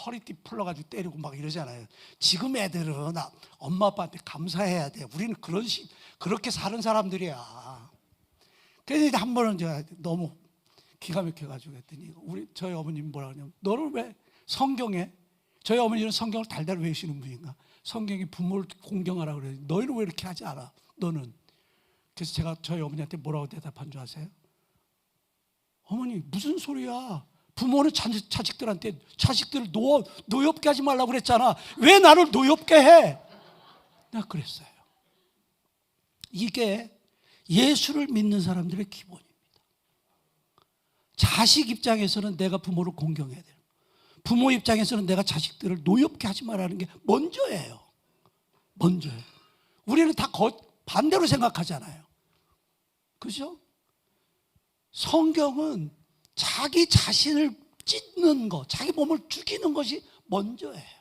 허리띠 풀러가지고 때리고 막 이러잖아요. 지금 애들은 엄마 아빠한테 감사해야 돼. 우리는 그렇게 사는 사람들이야. 그래서 한 번은 제가 너무 기가 막혀가지고 했더니 저희 어머님이 뭐라 그러냐면 너를 왜 성경에 저희 어머니는 성경을 달달 외우시는 분인가? 성경이 부모를 공경하라고 그래요. 너희는 왜 이렇게 하지 않아? 너는. 그래서 제가 저희 어머니한테 뭐라고 대답한 줄 아세요? 어머니 무슨 소리야? 부모는 자식들을 노엽게 하지 말라고 그랬잖아. 왜 나를 노엽게 해? 내가 그랬어요. 이게 예수를 믿는 사람들의 기본입니다. 자식 입장에서는 내가 부모를 공경해야 돼요. 부모 입장에서는 내가 자식들을 노엽게 하지 말라는 게 먼저예요. 우리는 다 반대로 생각하잖아요. 그죠? 성경은 자기 자신을 찢는 것, 자기 몸을 죽이는 것이 먼저예요.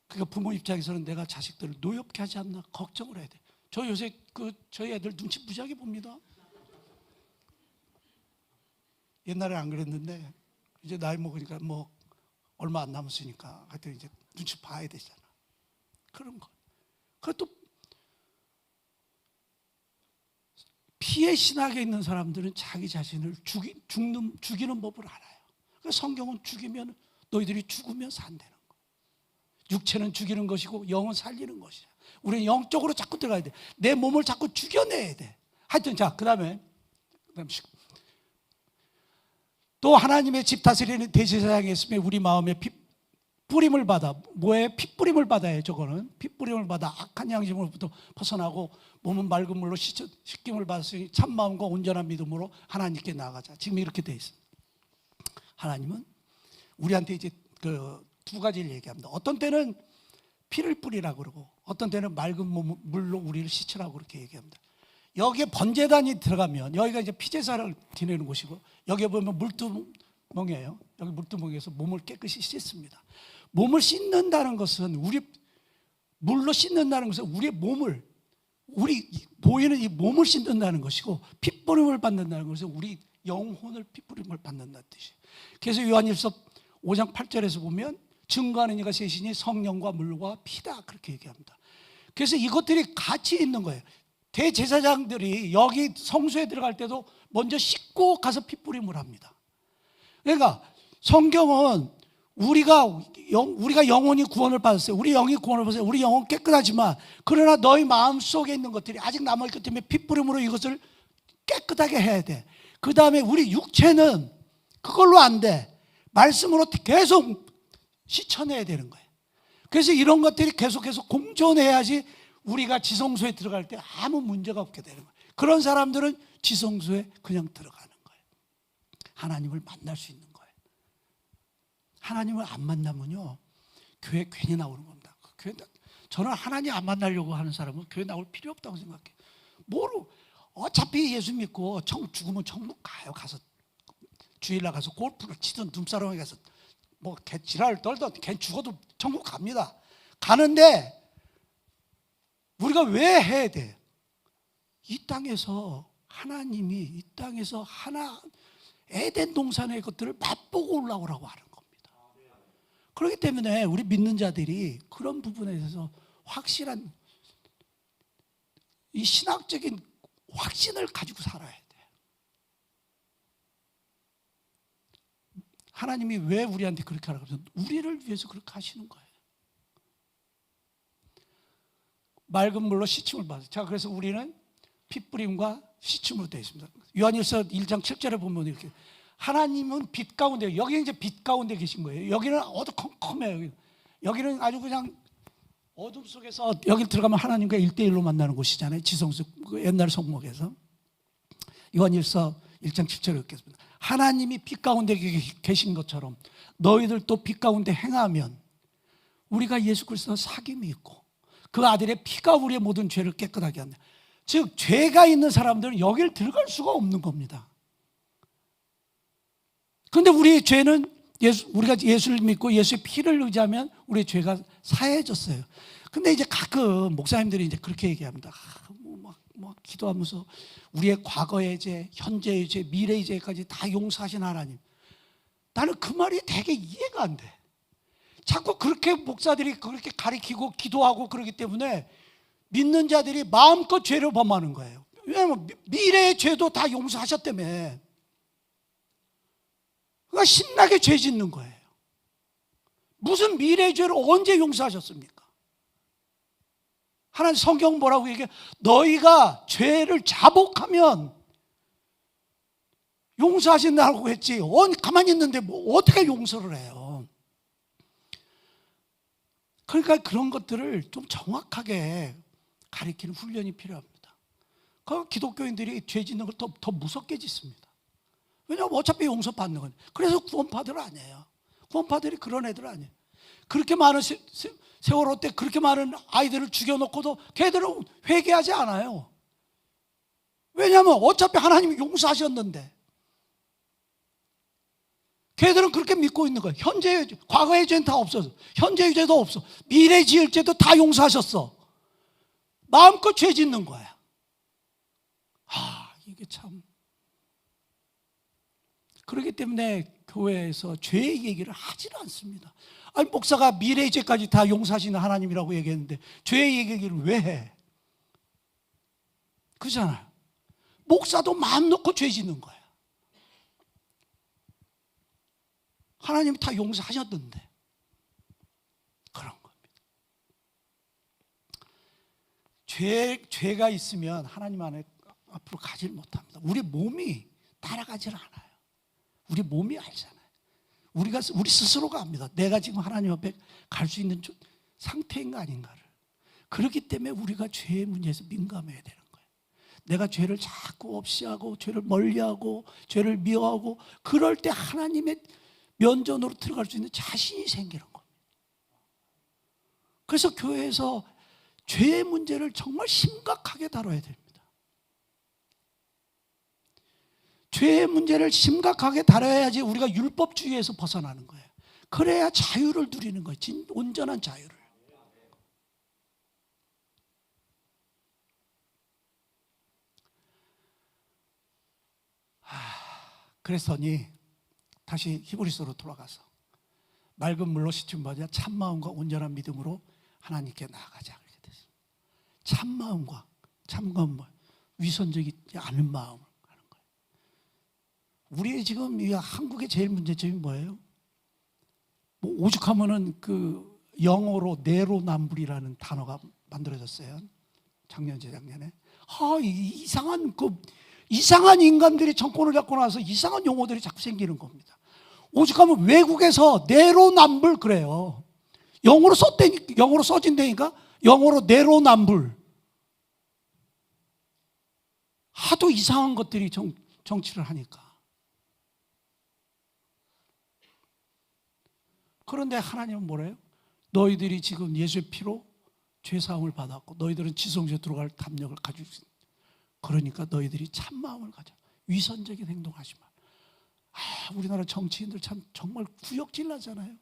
그러니까 부모 입장에서는 내가 자식들을 노엽게 하지 않나 걱정을 해야 돼. 저 요새 저희 애들 눈치 무지하게 봅니다. 옛날에 안 그랬는데 이제 나이 먹으니까 뭐 얼마 안 남았으니까 하여튼 이제 눈치 봐야 되잖아. 그런 거. 그것도 피의 신학에 있는 사람들은 자기 자신을 죽이는 법을 알아요. 그래서 성경은 죽이면 너희들이 죽으면 산다는 거. 육체는 죽이는 것이고 영은 살리는 것이야. 우리는 영적으로 자꾸 들어가야 돼. 내 몸을 자꾸 죽여내야 돼. 하여튼 그다음에 또 하나님의 집 다스리는 대제사장이 있으면 우리 마음에 핏뿌림을 받아. 뭐에 핏뿌림을 받아요. 저거는 핏뿌림을 받아 악한 양심으로부터 벗어나고 몸은 맑은 물로 씻김을 받았으니 참 마음과 온전한 믿음으로 하나님께 나아가자. 지금 이렇게 돼 있어요. 하나님은 우리한테 이제 두 가지를 얘기합니다. 어떤 때는 피를 뿌리라고 그러고 어떤 때는 맑은 물로 우리를 씻으라고 그렇게 얘기합니다. 여기에 번제단이 들어가면 여기가 이제 피제사를 지내는 곳이고 여기에 보면 물두멍이에요. 여기 물두멍에서 몸을 깨끗이 씻습니다. 몸을 씻는다는 것은 물로 씻는다는 것은 우리의 몸을 보이는 이 몸을 씻는다는 것이고 핏부림을 받는다는 것은 우리 영혼을 핏부림을 받는다는 뜻이에요. 그래서 요한일서 5장 8절에서 보면 증거하는 이가 셋이니 성령과 물과 피다 그렇게 얘기합니다. 그래서 이것들이 같이 있는 거예요. 대제사장들이 여기 성소에 들어갈 때도 먼저 씻고 가서 핏부림을 합니다. 그러니까 성경은 우리가 영혼이 구원을 받았어요. 우리 영이 구원을 받았어요. 우리 영혼 깨끗하지만 그러나 너희 마음속에 있는 것들이 아직 남아있기 때문에 핏부림으로 이것을 깨끗하게 해야 돼. 그 다음에 우리 육체는 그걸로 안 돼. 말씀으로 계속 씻어내야 되는 거예요. 그래서 이런 것들이 계속해서 공존해야지 우리가 지성소에 들어갈 때 아무 문제가 없게 되는 거예요. 그런 사람들은 지성소에 그냥 들어가는 거예요. 하나님을 만날 수 있는 거예요. 하나님을 안 만나면요, 교회 괜히 나오는 겁니다. 저는 하나님 안 만나려고 하는 사람은 교회 나올 필요 없다고 생각해요. 어차피 예수 믿고 죽으면 천국 가요. 가서 주일날 가서 골프를 치든 눈사람에 가서 뭐 개 지랄을 떨던 걔 죽어도 천국 갑니다. 가는데 우리가 왜 해야 돼? 이 땅에서 하나님이 이 땅에서 에덴 동산의 것들을 맛보고 올라오라고 하는 겁니다. 그렇기 때문에 우리 믿는 자들이 그런 부분에 대해서 확실한 이 신학적인 확신을 가지고 살아야 돼. 하나님이 왜 우리한테 그렇게 하라고 하면 우리를 위해서 그렇게 하시는 거예요. 맑은 물로 씻음을 받아요. 자, 그래서 우리는 핏부림과 씻음으로 되어 있습니다. 요한일서 1장 7절에 보면 이렇게 하나님은 빛 가운데, 여기 이제 빛 가운데 계신 거예요. 여기는 어두컴컴해요. 여기는 아주 그냥 어둠 속에서 여기 들어가면 하나님과 1대1로 만나는 곳이잖아요. 지성소 옛날 성목에서. 요한일서 1장 7절에 읽겠습니다. 하나님이 빛 가운데 계신 것처럼 너희들도 빛 가운데 행하면 우리가 예수 그리스도 사귐이 있고 그 아들의 피가 우리의 모든 죄를 깨끗하게 한다. 즉 죄가 있는 사람들은 여기를 들어갈 수가 없는 겁니다. 그런데 우리의 죄는 우리가 예수를 믿고 예수의 피를 의지하면 우리의 죄가 사해졌어요. 근데 이제 가끔 목사님들이 이제 그렇게 얘기합니다. 기도하면서 우리의 과거의 죄, 현재의 죄, 미래의 죄까지 다 용서하신 하나님. 나는 그 말이 되게 이해가 안 돼. 자꾸 그렇게 목사들이 그렇게 가리키고 기도하고 그러기 때문에 믿는 자들이 마음껏 죄를 범하는 거예요. 왜냐하면 미래의 죄도 다 용서하셨다며. 그러니까 신나게 죄 짓는 거예요. 무슨 미래의 죄를 언제 용서하셨습니까? 하나님 성경 뭐라고 얘기해? 너희가 죄를 자복하면 용서하신다고 했지. 가만히 있는데 뭐 어떻게 용서를 해요? 그러니까 그런 것들을 좀 정확하게 가리키는 훈련이 필요합니다. 그 기독교인들이 죄 짓는 걸 더 무섭게 짓습니다. 왜냐하면 어차피 용서받는 거예요. 그래서 구원파들 아니에요. 구원파들이 그런 애들 아니에요. 그렇게 많은 세월호 때 그렇게 많은 아이들을 죽여놓고도 걔들은 회개하지 않아요. 왜냐하면 어차피 하나님이 용서하셨는데. 걔들은 그렇게 믿고 있는 거예요. 현재의 죄, 과거의 죄는 다 없어져. 현재의 죄도 없어. 미래 지을 죄도 다 용서하셨어. 마음껏 죄 짓는 거야. 이게 참. 그렇기 때문에 교회에서 죄의 얘기를 하지는 않습니다. 아니, 목사가 미래의 죄까지 다 용서하시는 하나님이라고 얘기했는데 죄의 얘기를 왜 해? 그렇잖아요. 목사도 마음 놓고 죄 짓는 거야. 하나님이 다 용서하셨는데. 그런 겁니다. 죄가 있으면 하나님 안에 앞으로 가지를 못합니다. 우리 몸이 따라가질 않아요. 우리 몸이 알잖아요. 우리 스스로가 압니다. 내가 지금 하나님 앞에 갈 수 있는 상태인가 아닌가를. 그렇기 때문에 우리가 죄의 문제에서 민감해야 되는 거예요. 내가 죄를 자꾸 없이하고 죄를 멀리하고 죄를 미워하고 그럴 때 하나님의 면전으로 들어갈 수 있는 자신이 생기는 겁니다. 그래서 교회에서 죄의 문제를 정말 심각하게 다뤄야 됩니다. 죄의 문제를 심각하게 다뤄야지 우리가 율법주의에서 벗어나는 거예요. 그래야 자유를 누리는 거예요. 온전한 자유를. 그랬더니 다시 히브리서로 돌아가서 맑은 물로 씻음 받아 참 마음과 온전한 믿음으로 하나님께 나아가자 그렇게 됐습니다. 참 마음과 참건 위선적이지 않은 마음을 하는 거예요. 우리 지금 이 한국의 제일 문제점이 뭐예요? 뭐 오죽하면은 그 영어로 내로남불이라는 단어가 만들어졌어요. 작년 재작년에. 이상한 인간들이 정권을 잡고 나서 이상한 용어들이 자꾸 생기는 겁니다. 오죽하면 외국에서 내로남불 그래요. 영어로 써진다니까. 영어로 내로남불. 하도 이상한 것들이 정치를 하니까. 그런데 하나님은 뭐래요? 너희들이 지금 예수의 피로 죄사함을 받았고 너희들은 지성소에 들어갈 담력을 가지고 있다. 그러니까 너희들이 참마음을 가져. 위선적인 행동하지 마. 우리나라 정치인들 참 정말 구역질 나잖아요.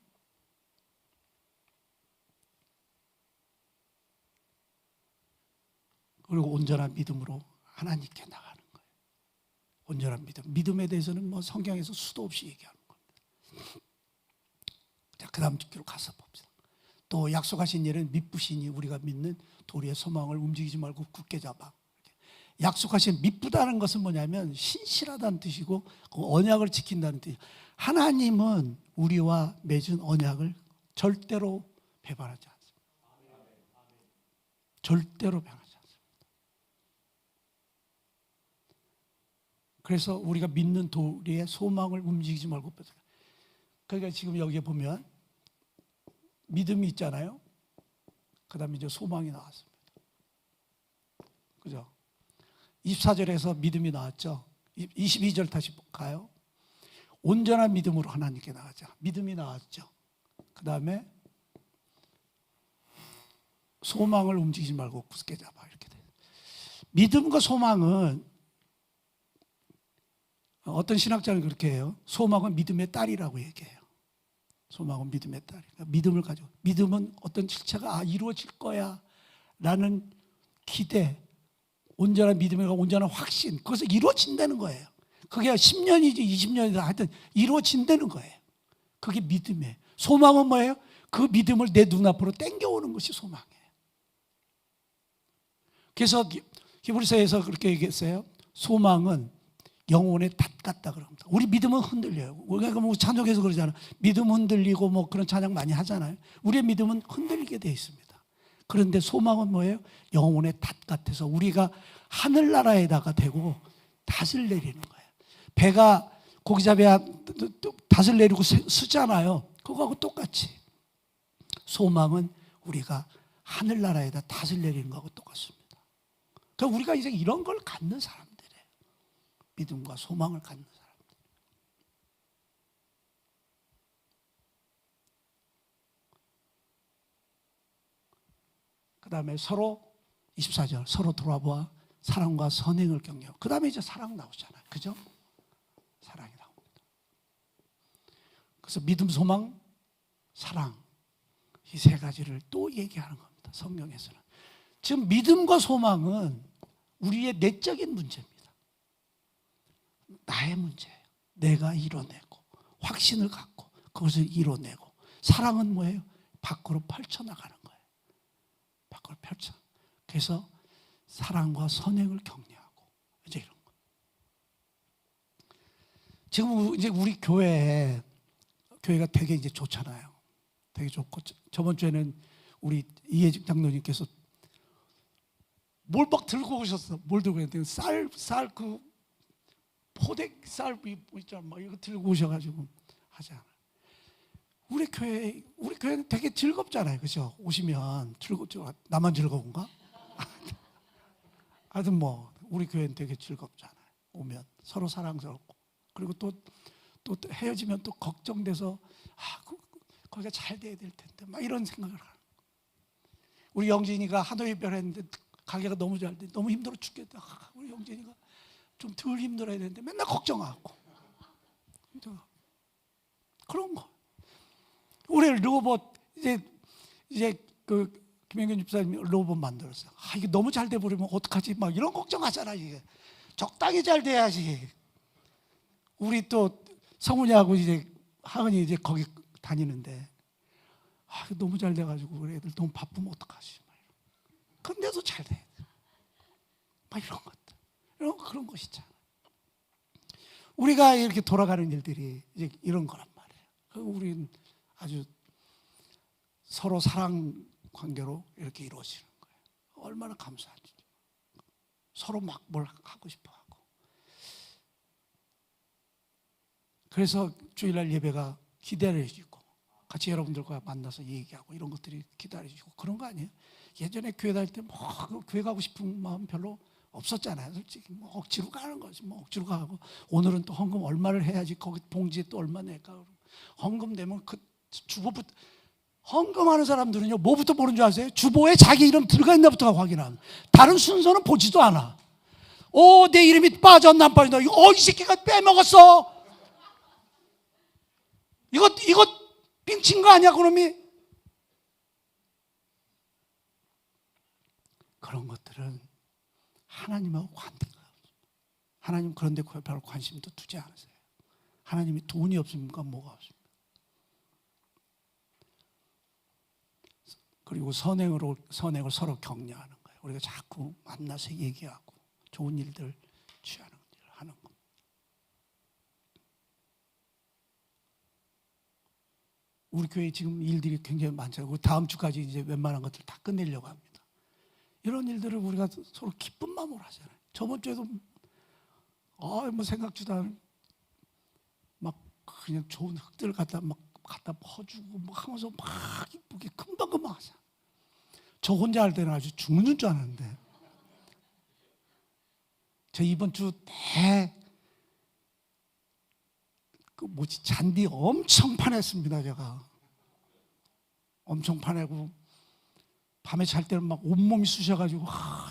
그리고 온전한 믿음으로 하나님께 나가는 거예요. 온전한 믿음. 믿음에 대해서는 뭐 성경에서 수도 없이 얘기하는 겁니다. 자, 그 다음 주기로 가서 봅시다. 또 약속하신 일은 미쁘시니 우리가 믿는 도리의 소망을 움직이지 말고 굳게 잡아. 약속하신 미쁘다는 것은 뭐냐면 신실하다는 뜻이고 그 언약을 지킨다는 뜻이에요. 하나님은 우리와 맺은 언약을 절대로 배반하지 않습니다. 절대로 배반하지 않습니다. 그래서 우리가 믿는 도리의 소망을 움직이지 말고 뺏어라. 그러니까 지금 여기에 보면 믿음이 있잖아요. 그 다음에 이제 소망이 나왔습니다. 그죠? 24절에서 믿음이 나왔죠. 22절 다시 가요. 온전한 믿음으로 하나님께 나가자. 믿음이 나왔죠. 그 다음에 소망을 움직이지 말고 굳게 잡아. 이렇게 돼요. 믿음과 소망은 어떤 신학자는 그렇게 해요. 소망은 믿음의 딸이라고 얘기해요. 소망은 믿음의 딸. 그러니까 믿음을 가지고 믿음은 어떤 실체가 이루어질 거야 라는 기대, 온전한 믿음과 온전한 확신, 그것을 이루어진다는 거예요. 그게 10년이지 20년이다 하여튼 이루어진다는 거예요. 그게 믿음이에요. 소망은 뭐예요? 그 믿음을 내 눈앞으로 땡겨오는 것이 소망이에요. 그래서 히브리서에서 그렇게 얘기했어요. 소망은 영혼의 닷 같다 그럽니다. 우리 믿음은 흔들려요. 우리가 뭐 찬양에서 그러잖아요. 믿음 흔들리고 뭐 그런 찬양 많이 하잖아요. 우리의 믿음은 흔들리게 돼 있습니다. 그런데 소망은 뭐예요? 영혼의 닷 같아서 우리가 하늘나라에다가 대고 닷을 내리는 거예요. 배가 고기잡이야 닷을 내리고 쓰잖아요. 그거하고 똑같이 소망은 우리가 하늘나라에다 닷을 내리는 거하고 똑같습니다. 그러니까 우리가 이제 이런 걸 갖는 사람들이에요. 믿음과 소망을 갖는 사람들. 그 다음에 서로 24절 서로 돌아보아 사랑과 선행을 격려하고 그 다음에 이제 사랑 나오잖아요. 그죠? 사랑이 나옵니다. 그래서 믿음, 소망, 사랑 이 세 가지를 또 얘기하는 겁니다. 성경에서는. 지금 믿음과 소망은 우리의 내적인 문제입니다. 나의 문제예요. 내가 이뤄내고 확신을 갖고 그것을 이뤄내고 사랑은 뭐예요? 밖으로 펼쳐나가는 거예요. 밖으로 펼쳐. 그래서 사랑과 선행을 격려하고 이제 이런 거. 지금 이제 우리 교회가 되게 이제 좋잖아요. 되게 좋고 저번 주에는 우리 이혜직 장로님께서 뭘 막 들고 오셨어. 뭘 들고 오셨는데 쌀 그 포대 쌀 있잖아. 막 이거 들고 오셔가지고 하잖아. 우리 교회는 되게 즐겁잖아요. 그죠? 오시면 나만 즐거운가? 하여튼 뭐 우리 교회는 되게 즐겁잖아요. 오면 서로 사랑스럽고 그리고 또 헤어지면 또 걱정돼서 거기가 잘 돼야 될 텐데 막 이런 생각을 하는 거예요. 우리 영진이가 하도 이별했는데 가게가 너무 잘 돼. 너무 힘들어 죽겠다. 우리 영진이가 좀 덜 힘들어야 되는데 맨날 걱정하고 그런 거. 우리 로봇 이제 그 김영균 집사님이 로봇 만들었어요. 이게 너무 잘 돼 버리면 어떡하지? 막 이런 걱정하잖아. 이게 적당히 잘 돼야지. 우리 또 성훈이하고 이제 하은이 이제 거기 다니는데 너무 잘 돼가지고 우리 애들 너무 바쁘면 어떡하지? 근데도 잘 돼. 막 이런 것들, 그런 것이잖아. 우리가 이렇게 돌아가는 일들이 이제 이런 거란 말이에요. 우리는 아주 서로 사랑 관계로 이렇게 이루어지는 거예요. 얼마나 감사하지. 서로 막 뭘 하고 싶어 하고. 그래서 주일날 예배가 기다려지고 같이 여러분들과 만나서 얘기하고 이런 것들이 기다려지고 그런 거 아니에요? 예전에 교회 다닐 때 뭐 교회 가고 싶은 마음 별로 없었잖아요. 솔직히 뭐 억지로 가는 거지. 뭐 억지로 가고 오늘은 또 헌금 얼마를 해야지 거기 봉지에 또 얼마 낼까. 헌금 내면 그 주보부터 헌금하는 사람들은요 뭐부터 보는 줄 아세요? 주보에 자기 이름 들어가 있나부터 확인합니다. 다른 순서는 보지도 않아. 내 이름이 빠졌나 안 빠졌나. 이 새끼가 빼먹었어. 이거 빙친 거 아니야 그놈이? 그런 것들은 하나님하고 관계가 없습니다. 하나님 그런 데 별로 관심도 두지 않으세요. 하나님이 돈이 없습니까? 뭐가 없습니까? 그리고 선행을 서로 격려하는 거예요. 우리가 자꾸 만나서 얘기하고 좋은 일들 취하는 일을 하는 겁니다. 우리 교회 지금 일들이 굉장히 많잖아요. 다음 주까지 이제 웬만한 것들 다 끝내려고 합니다. 이런 일들을 우리가 서로 기쁜 마음으로 하잖아요. 저번 주에도 뭐 생각지도 않은 막 그냥 좋은 흙들 갖다 퍼주고 뭐 하면서 막 이쁘게 금방금방 하잖아. 저 혼자 할 때는 아주 죽는 줄 알았는데 저 이번 주 잔디 엄청 파냈습니다. 제가 엄청 파내고 밤에 잘 때는 막 온몸이 쑤셔가지고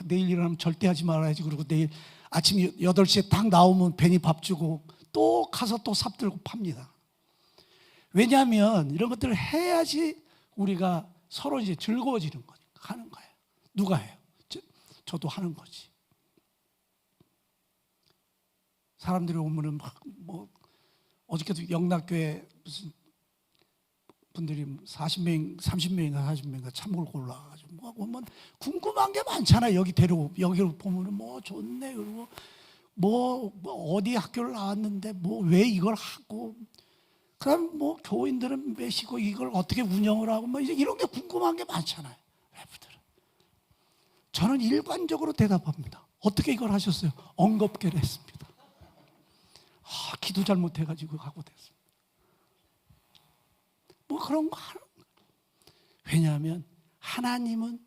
내일 일어나면 절대 하지 말아야지. 그리고 내일 아침 8시에 딱 나오면 괜히 밥 주고 또 가서 또 삽들고 팝니다. 왜냐하면 이런 것들을 해야지 우리가 서로 이제 즐거워지는 거니까 하는 거예요. 누가 해요? 저도 하는 거지. 사람들이 오면은 뭐 어저께도 영락교회 무슨 분들이 40명, 30명인가 40명인가 참고를 골라가지고 뭐 보면 궁금한 게 많잖아요. 여기를 보면은 뭐 좋네. 그리고 뭐 어디 학교를 나왔는데 뭐 왜 이걸 하고 그다음 뭐 교인들은 몇이고 이걸 어떻게 운영을 하고 뭐 이제 이런 게 궁금한 게 많잖아요. 외부들은. 저는 일관적으로 대답합니다. 어떻게 이걸 하셨어요? 엉겁게를 했습니다. 기도 잘못해가지고 하고 됐습니다. 뭐 그런 거 하는 거예요. 왜냐하면 하나님은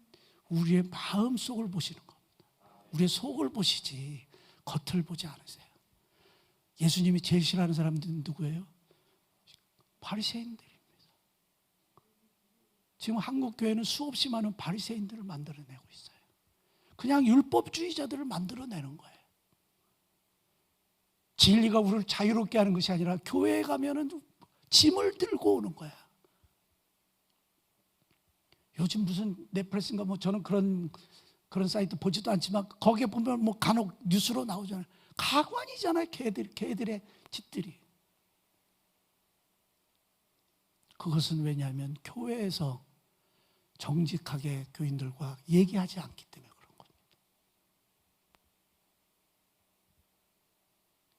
우리의 마음 속을 보시는 겁니다. 우리의 속을 보시지 겉을 보지 않으세요. 예수님이 제일 싫어하는 사람들은 누구예요? 바리새인들입니다. 지금 한국 교회는 수없이 많은 바리새인들을 만들어내고 있어요. 그냥 율법주의자들을 만들어내는 거예요. 진리가 우리를 자유롭게 하는 것이 아니라 교회에 가면은 짐을 들고 오는 거야. 요즘 무슨 넷플릭스인가 뭐 저는 그런 사이트 보지도 않지만 거기에 보면 뭐 간혹 뉴스로 나오잖아요. 가관이잖아요. 걔들의 집들이. 그것은 왜냐하면 교회에서 정직하게 교인들과 얘기하지 않기 때문에 그런 겁니다.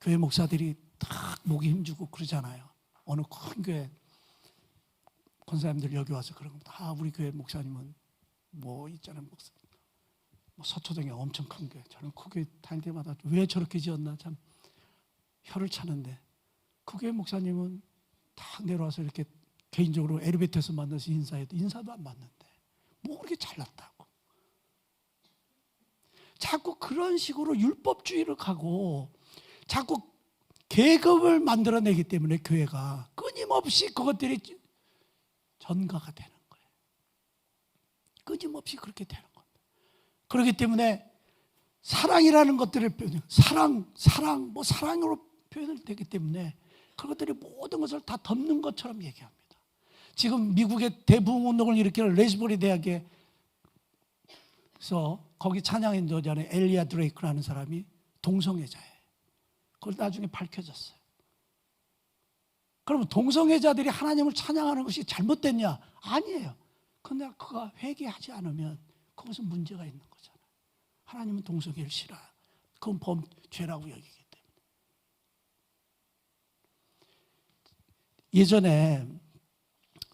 교회 목사들이 딱 목이 힘주고 그러잖아요. 어느 큰 교회 권사님들 여기 와서 그런 겁니다. 우리 교회 목사님은 뭐 있잖아요. 목사. 뭐 서초동에 엄청 큰 교회. 저는 그 교회 다닐 때마다 왜 저렇게 지었나 참 혀를 차는데 그 교회 목사님은 딱 내려와서 이렇게 개인적으로 엘리베이터에서 만나서 인사도 안 받는데 뭐 그렇게 잘났다고. 자꾸 그런 식으로 율법주의를 가고 자꾸 계급을 만들어내기 때문에 교회가 끊임없이 그것들이 전가가 되는 거예요. 끊임없이 그렇게 되는 겁니다. 그렇기 때문에 사랑이라는 것들을 사랑으로 표현을 되기 때문에 그것들이 모든 것을 다 덮는 것처럼 얘기합니다. 지금 미국의 대부흥운동을 일으키는 레즈버리 대학에서 거기 찬양인도자는 엘리아 드레이크라는 사람이 동성애자예요. 그걸 나중에 밝혀졌어요. 그러면 동성애자들이 하나님을 찬양하는 것이 잘못됐냐? 아니에요. 근데 그가 회개하지 않으면 그것은 문제가 있는 거잖아요. 하나님은 동성애를 싫어요. 그건 죄라고 여기기 때문에. 예전에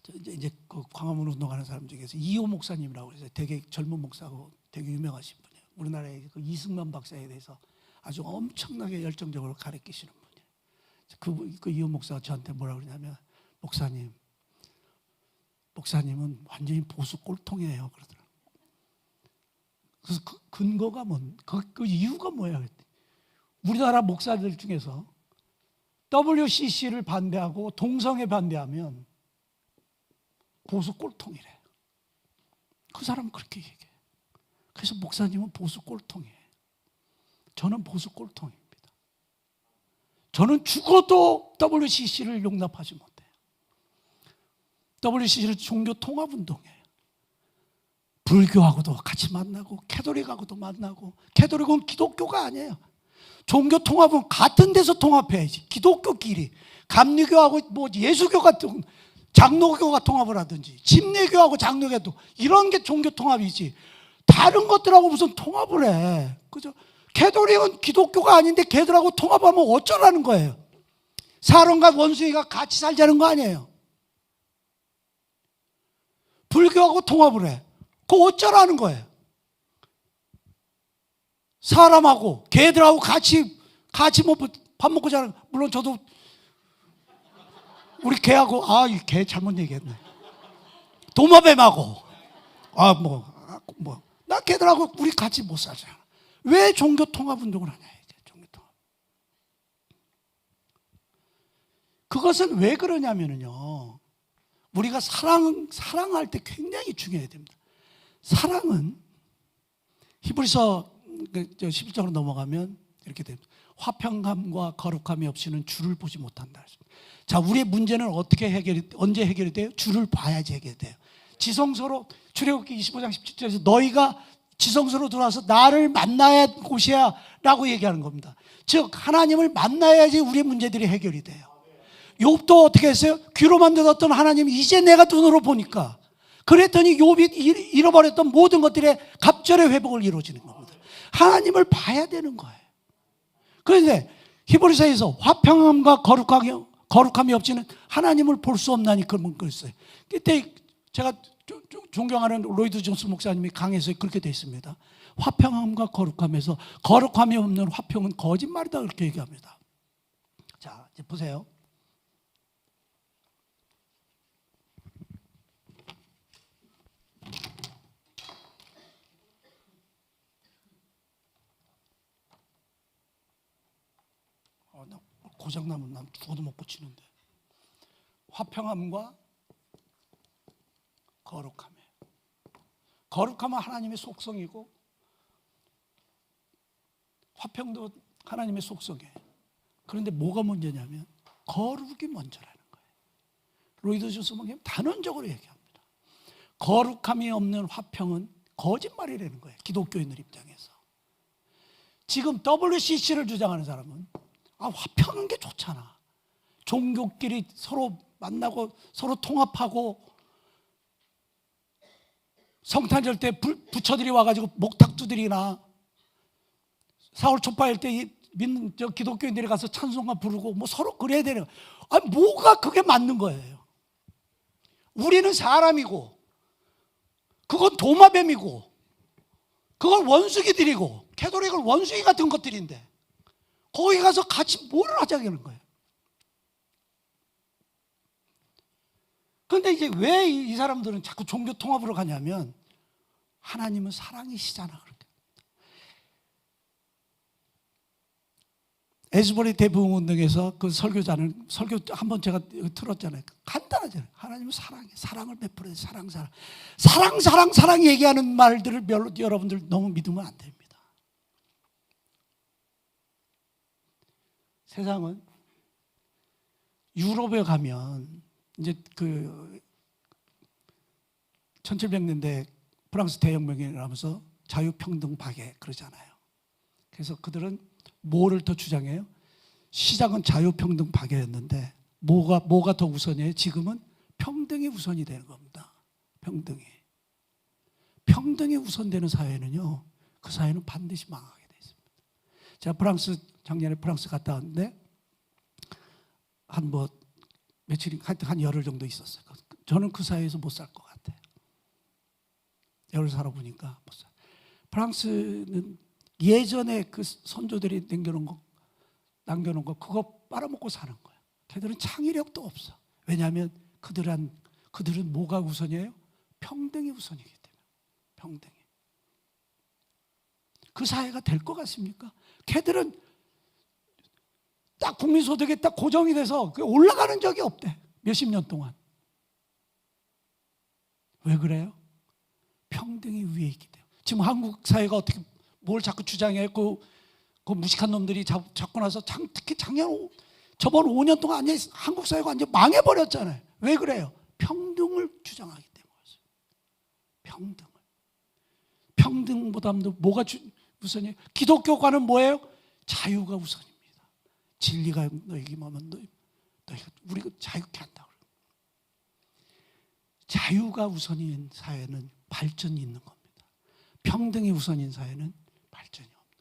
이제 그 광화문 운동하는 사람 중에서 이호 목사님이라고 해서 되게 젊은 목사고 되게 유명하신 분이에요. 우리나라의 그 이승만 박사에 대해서 아주 엄청나게 열정적으로 가르치시는 분이에요. 그 이호 목사가 저한테 뭐라고 그러냐면 목사님은 완전히 보수 꼴통이에요 그러더라고요. 그래서 그 근거가 그 이유가 뭐야? 우리나라 목사들 중에서 WCC를 반대하고 동성애 반대하면 보수 꼴통이래. 그 사람은 그렇게 얘기해. 그래서 목사님은 보수 꼴통이에요. 저는 보수 꼴통입니다. 저는 죽어도 WCC를 용납하지 못해요. WCC는 종교 통합 운동이에요. 불교하고도 같이 만나고 캐톨릭하고도 만나고, 캐톨릭은 기독교가 아니에요. 종교 통합은 같은 데서 통합해야지. 기독교끼리 감리교하고 뭐 예수교 같은 장로교가 통합을 하든지 침례교하고 장로교도 이런 게 종교 통합이지. 다른 것들하고 무슨 통합을 해? 그죠? 캐톨릭은 기독교가 아닌데 걔들하고 통합하면 어쩌라는 거예요? 사람과 원숭이가 같이 살자는 거 아니에요? 불교하고 통합을 해. 그거 어쩌라는 거예요? 사람하고 개들하고 같이 뭐 밥 먹고 자는, 물론 저도 우리 개하고 이 개 잘못 얘기했네. 도마뱀하고 나 개들하고 우리 같이 못 살잖아. 왜 종교 통합 운동을 하냐 이제 종교 통합. 그것은 왜 그러냐면요. 우리가 사랑할 때 굉장히 중요해야 됩니다. 사랑은 히브리서 11장으로 넘어가면 이렇게 됩니다. 화평함과 거룩함이 없이는 주를 보지 못한다. 자, 우리의 문제는 언제 해결이 돼요? 주를 봐야지 해결이 돼요. 지성소로, 출애굽기 25장 17절에서 너희가 지성소로 들어와서 나를 만나야 곳이야 라고 얘기하는 겁니다. 즉 하나님을 만나야지 우리의 문제들이 해결이 돼요. 욥도 어떻게 했어요? 귀로 만들었던 하나님이 이제 내가 눈으로 보니까, 그랬더니 욥이 잃어버렸던 모든 것들의 갑절의 회복을 이루어지는 겁니다. 하나님을 봐야 되는 거예요. 그런데 히브리서에서 화평함과 거룩함이 없이는 하나님을 볼 수 없나니 그런 걸 써요. 그때 제가 존경하는 로이드 존스 목사님이 강해서 그렇게 되어 있습니다. 화평함과 거룩함에서 거룩함이 없는 화평은 거짓말이다 그렇게 얘기합니다. 자, 이제 보세요. 고장나면 난 죽어도 못 고치는데. 화평함과 거룩함이에요. 거룩함은 하나님의 속성이고 화평도 하나님의 속성이에요. 그런데 뭐가 문제냐면 거룩이 먼저라는 거예요. 로이드 존스 목사님 단언적으로 얘기합니다. 거룩함이 없는 화평은 거짓말이라는 거예요. 기독교인들 입장에서. 지금 WCC를 주장하는 사람은 화평한 게 좋잖아. 종교끼리 서로 만나고 서로 통합하고 성탄절 때 부처들이 와가지고 목탁두들이나 4월 초파일 때 믿는 기독교인들이 가서 찬송가 부르고 뭐 서로 그래야 되는 거야. 뭐가 그게 맞는 거예요? 우리는 사람이고 그건 도마뱀이고 그건 원숭이들이고 캐톨릭은 원숭이 같은 것들인데 거기 가서 같이 뭘 하자는 거예요? 그런데 이제 왜 이 사람들은 자꾸 종교 통합으로 가냐면 하나님은 사랑이시잖아. 그렇게. 에스보리 대부흥운동에서 그 설교자는 설교 한번 제가 틀었잖아요. 간단하잖아요. 하나님은 사랑이에요. 사랑을 베풀어요. 사랑 얘기하는 말들을 여러분들 너무 믿으면 안 됩니다. 세상은 유럽에 가면 이제 그 1700년대 프랑스 대혁명이 일어나면서 자유평등 박애 그러잖아요. 그래서 그들은 뭐를 더 주장해요? 시작은 자유평등 박애였는데 뭐가 더 우선이에요? 지금은 평등이 우선이 되는 겁니다. 평등이 평등이 우선되는 사회는요, 그 사회는 반드시 망하게 돼 있습니다. 제가 작년에 프랑스 갔다 왔는데 한 며칠, 하여튼 한 열흘 정도 있었어요. 저는 그 사회에서 못 살 것 같아요. 열흘 살아보니까 못 살. 프랑스는 예전에 그 선조들이 남겨놓은 거 그거 빨아먹고 사는 거야. 걔들은 창의력도 없어. 왜냐하면 그들은 뭐가 우선이에요? 평등이 우선이기 때문에. 평등이. 그 사회가 될 것 같습니까? 걔들은 딱 국민소득이 딱 고정이 돼서 올라가는 적이 없대. 몇십 년 동안. 왜 그래요? 평등이 위에 있기 때문에. 지금 한국 사회가 어떻게 뭘 자꾸 주장했고 그 무식한 놈들이 잡고 나서 특히 저번 5년 동안 완전히 한국 사회가 완전 망해버렸잖아요. 왜 그래요? 평등을 주장하기 때문이었어요. 평등보다도 뭐가 우선이에요? 기독교관은 뭐예요? 자유가 우선입니다. 진리가 너에게 임하면 너희가 우리가 자유케 한다. 자유가 우선인 사회는 발전이 있는 겁니다. 평등이 우선인 사회는 발전이 없는.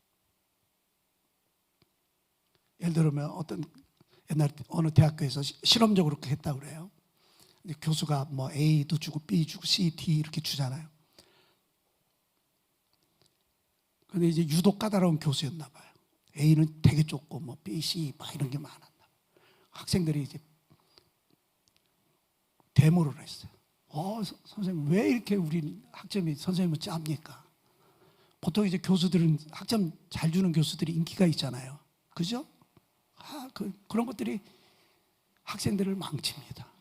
예를 들면 옛날 어느 대학교에서 실험적으로 그렇게 했다고 그래요. 교수가 뭐 A도 주고 B 주고 C, D 이렇게 주잖아요. 근데 이제 유독 까다로운 교수였나 봐요. A는 되게 좁고 뭐 B, C 막 이런 게 많았나 봐요. 학생들이 이제 데모를 했어요. 선생님 왜 이렇게 우리 학점이 선생님은 짭니까? 보통 이제 교수들은 학점 잘 주는 교수들이 인기가 있잖아요. 그죠? 그런 것들이 학생들을 망칩니다.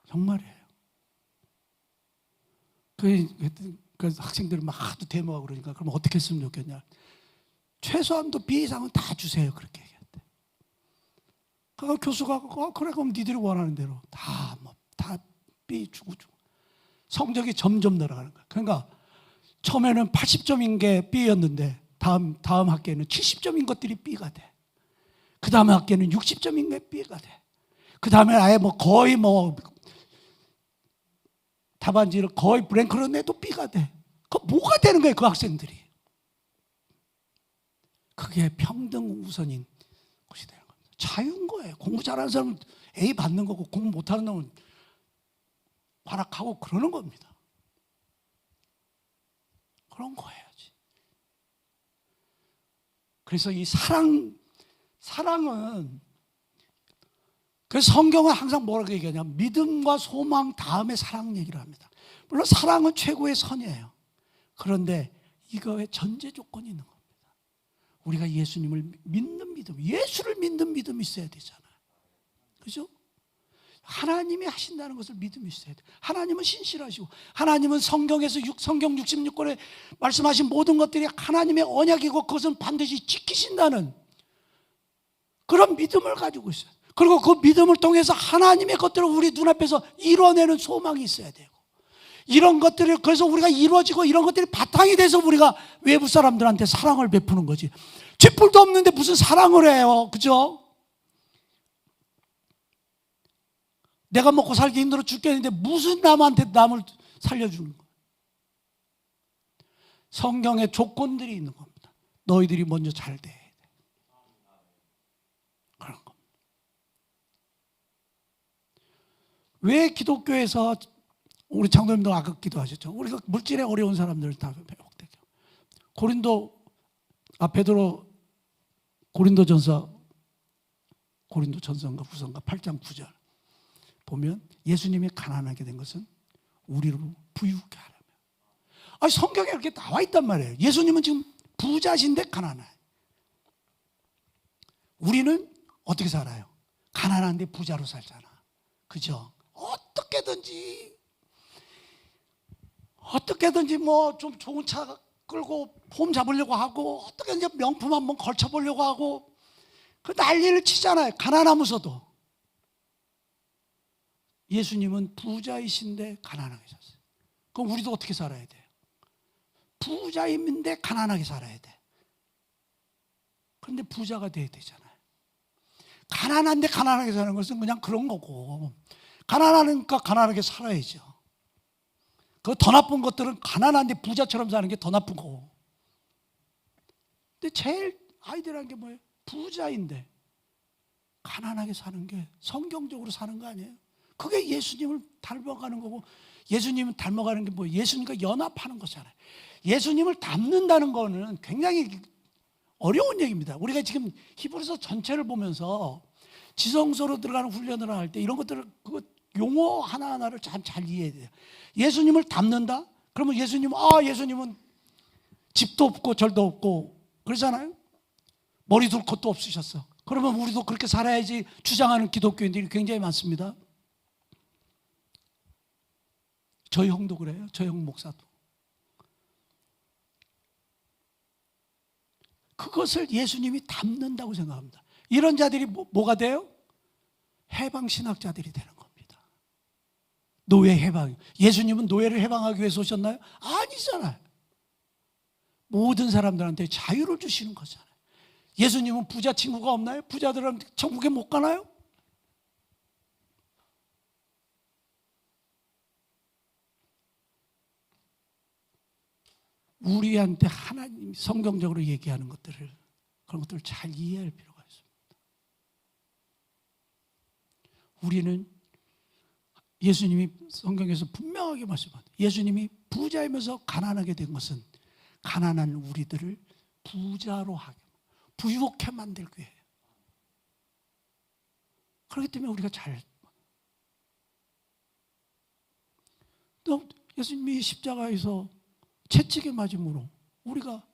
정말이에요. 그 학생들이 막 하도 데모하고 그러니까 그럼 어떻게 했으면 좋겠냐. 최소한도 B 이상은 다 주세요. 그렇게 얘기했대. 그 교수가 그래 그럼 니들이 원하는 대로 다 B 주고 성적이 점점 늘어가는 거야. 그러니까 처음에는 80점인 게 B였는데 다음 학기에는 70점인 것들이 B가 돼. 그 다음 학기에는 60점인 게 B가 돼. 그 다음에 아예 거의 답안지를 거의 블랭크로 내도 B가 돼. 그 뭐가 되는 거예요, 그 학생들이? 그게 평등 우선인 것이 되는 겁니다. 자유인 거예요. 공부 잘하는 사람은 A 받는 거고 공부 못하는 놈은 발악하고 그러는 겁니다. 그런 거예요지. 그래서 이 사랑은 그래서 성경은 항상 뭐라고 얘기하냐면 믿음과 소망 다음에 사랑 얘기를 합니다. 물론 사랑은 최고의 선이에요. 그런데 이거에 전제 조건이 있는 겁니다. 우리가 예수님을 믿는 믿음, 예수를 믿는 믿음이 있어야 되잖아요. 그죠? 하나님이 하신다는 것을 믿음이 있어야 돼요. 하나님은 신실하시고 하나님은 성경 66권에 말씀하신 모든 것들이 하나님의 언약이고 그것은 반드시 지키신다는 그런 믿음을 가지고 있어요. 그리고 그 믿음을 통해서 하나님의 것들을 우리 눈앞에서 이뤄내는 소망이 있어야 되고 이런 것들을 그래서 우리가 이루어지고 이런 것들이 바탕이 돼서 우리가 외부 사람들한테 사랑을 베푸는 거지. 쥐뿔도 없는데 무슨 사랑을 해요. 그죠? 내가 먹고 살기 힘들어 죽겠는데 무슨 남한테 남을 살려주는 거야. 성경에 조건들이 있는 겁니다. 너희들이 먼저 잘 돼야 돼. 그런 겁니다. 왜 기독교에서 우리 장로님도 아까 기도하셨죠. 우리가 물질에 어려운 사람들을 다 회복되죠. 고린도전서인가 후서인가 8장 9절 보면 예수님이 가난하게 된 것은 우리로 부유케 하려면. 성경에 이렇게 나와 있단 말이에요. 예수님은 지금 부자신데 가난해. 우리는 어떻게 살아요? 가난한데 부자로 살잖아. 그죠? 어떻게든지 뭐 좀 좋은 차 끌고 폼 잡으려고 하고 어떻게든지 명품 한번 걸쳐보려고 하고 그 난리를 치잖아요. 가난하면서도. 예수님은 부자이신데 가난하게 샀어요. 그럼 우리도 어떻게 살아야 돼요? 부자인데 가난하게 살아야 돼. 그런데 부자가 돼야 되잖아요. 가난한데 가난하게 사는 것은 그냥 그런 거고 가난하니까 가난하게 살아야죠. 그 더 나쁜 것들은 가난한데 부자처럼 사는 게 더 나쁜 거고. 근데 제일 아이디어라는 게 뭐예요? 부자인데 가난하게 사는 게 성경적으로 사는 거 아니에요? 그게 예수님을 닮아가는 거고, 예수님을 닮아가는 게 뭐예요? 예수님과 연합하는 거잖아요. 예수님을 닮는다는 거는 굉장히 어려운 얘기입니다. 우리가 지금 히브리서 전체를 보면서 지성소로 들어가는 훈련을 할 때 이런 것들을 그 용어 하나하나를 잘 이해해야 돼요. 예수님을 닮는다? 그러면 예수님은 집도 없고 절도 없고 그러잖아요. 머리 둘 것도 없으셨어. 그러면 우리도 그렇게 살아야지 주장하는 기독교인들이 굉장히 많습니다. 저희 형도 그래요. 저희 형 목사도. 그것을 예수님이 닮는다고 생각합니다. 이런 자들이 뭐가 돼요? 해방신학자들이 되는 겁니다. 노예 해방. 예수님은 노예를 해방하기 위해서 오셨나요? 아니잖아요. 모든 사람들한테 자유를 주시는 거잖아요. 예수님은 부자 친구가 없나요? 부자들은 천국에 못 가나요? 우리한테 하나님 성경적으로 얘기하는 것들을, 그런 것들을 잘 이해할 필요가 있습니다. 우리는 예수님이 성경에서 분명하게 말씀합니다. 예수님이 부자이면서 가난하게 된 것은 가난한 우리들을 부자로 하게, 부유하게 만들기 위해요. 그렇기 때문에 우리가 또 예수님이 십자가에서 채찍에 맞음으로 우리가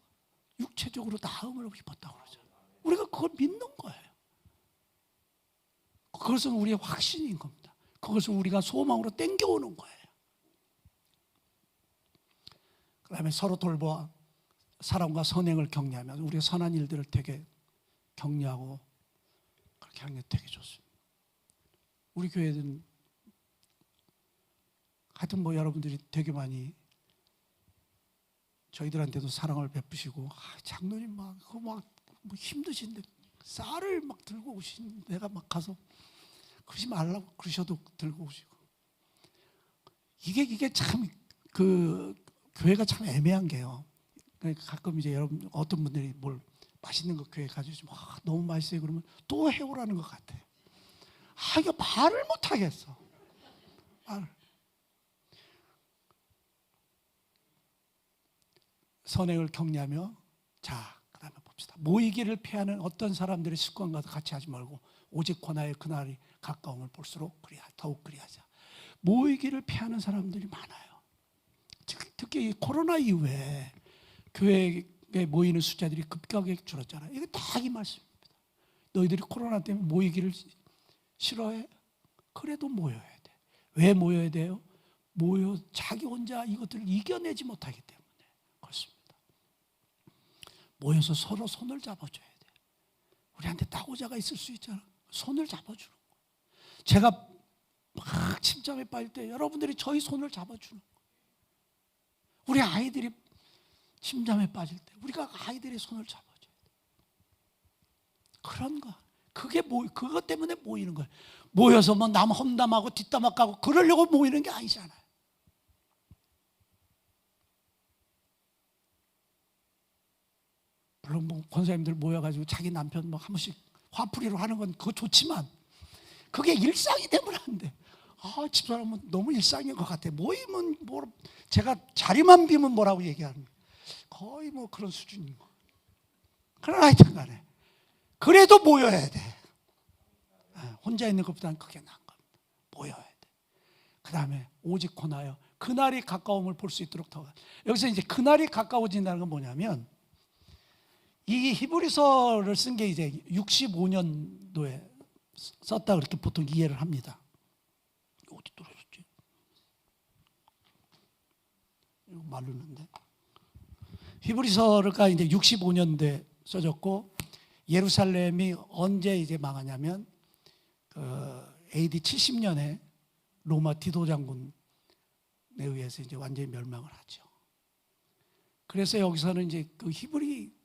육체적으로 나음을 입었다고 그러죠. 우리가 그걸 믿는 거예요. 그것은 우리의 확신인 겁니다. 그것을 우리가 소망으로 땡겨오는 거예요. 그 다음에 서로 돌보아 사랑과 선행을 격려하면 우리가 선한 일들을 되게 격려하고 그렇게 하는 게 되게 좋습니다. 우리 교회는 하여튼 여러분들이 되게 많이 저희들한테도 사랑을 베푸시고, 장로님 막 힘드신데 쌀을 막 들고 오신, 내가 막 가서 그러지 말라고 그러셔도 들고 오시고. 이게 참 그 교회가 참 애매한 게요. 가끔 이제 여러분 어떤 분들이 뭘 맛있는 거 교회 가져오시면 너무 맛있어요 그러면 또 해오라는 것 같아요. 이거 말을 못 하겠어. 선행을 격려하며, 자, 그 다음에 봅시다. 모이기를 피하는 어떤 사람들의 습관과 같이 하지 말고 오직 권하의 그날이 가까움을 볼수록 더욱 그리하자. 모이기를 피하는 사람들이 많아요. 특히 이 코로나 이후에 교회에 모이는 숫자들이 급격하게 줄었잖아요. 이게 다 이 말씀입니다. 너희들이 코로나 때문에 모이기를 싫어해? 그래도 모여야 돼. 왜 모여야 돼요? 자기 혼자 이것들을 이겨내지 못하기 때문에 그렇습니다. 모여서 서로 손을 잡아줘야 돼. 우리한테 낙오자가 있을 수 있잖아. 손을 잡아주는 거. 제가 막 침잠에 빠질 때 여러분들이 저희 손을 잡아주는 거. 우리 아이들이 침잠에 빠질 때 우리가 아이들의 손을 잡아줘야 돼. 그런 거. 그것 때문에 모이는 거예요. 모여서 남 험담하고 뒷담화 까고 그러려고 모이는 게 아니잖아요. 물론 권사님들 모여가지고 자기 남편 한 번씩 화풀이로 하는 건 그거 좋지만 그게 일상이 되면 안 돼. 집사람은 너무 일상인 것 같아. 모이면 제가 자리만 비면 뭐라고 얘기하는 거의 그런 수준인 거. 그러나 하여튼 간에 그래도 모여야 돼. 혼자 있는 것보다는 그게 나은 겁니다. 모여야 돼. 그 다음에 오직 권하여 그날이 가까움을 볼 수 있도록 더. 여기서 이제 그날이 가까워진다는 건 뭐냐면 이 히브리서를 쓴 게 이제 65년도에 썼다 그렇게 보통 이해를 합니다. 어디 떨어졌지? 이거 마르는데. 히브리서가 이제 65년도에 써졌고 예루살렘이 언제 이제 망하냐면 AD 70년에 로마 디도 장군에 의해서 이제 완전히 멸망을 하죠. 그래서 여기서는 이제 그 히브리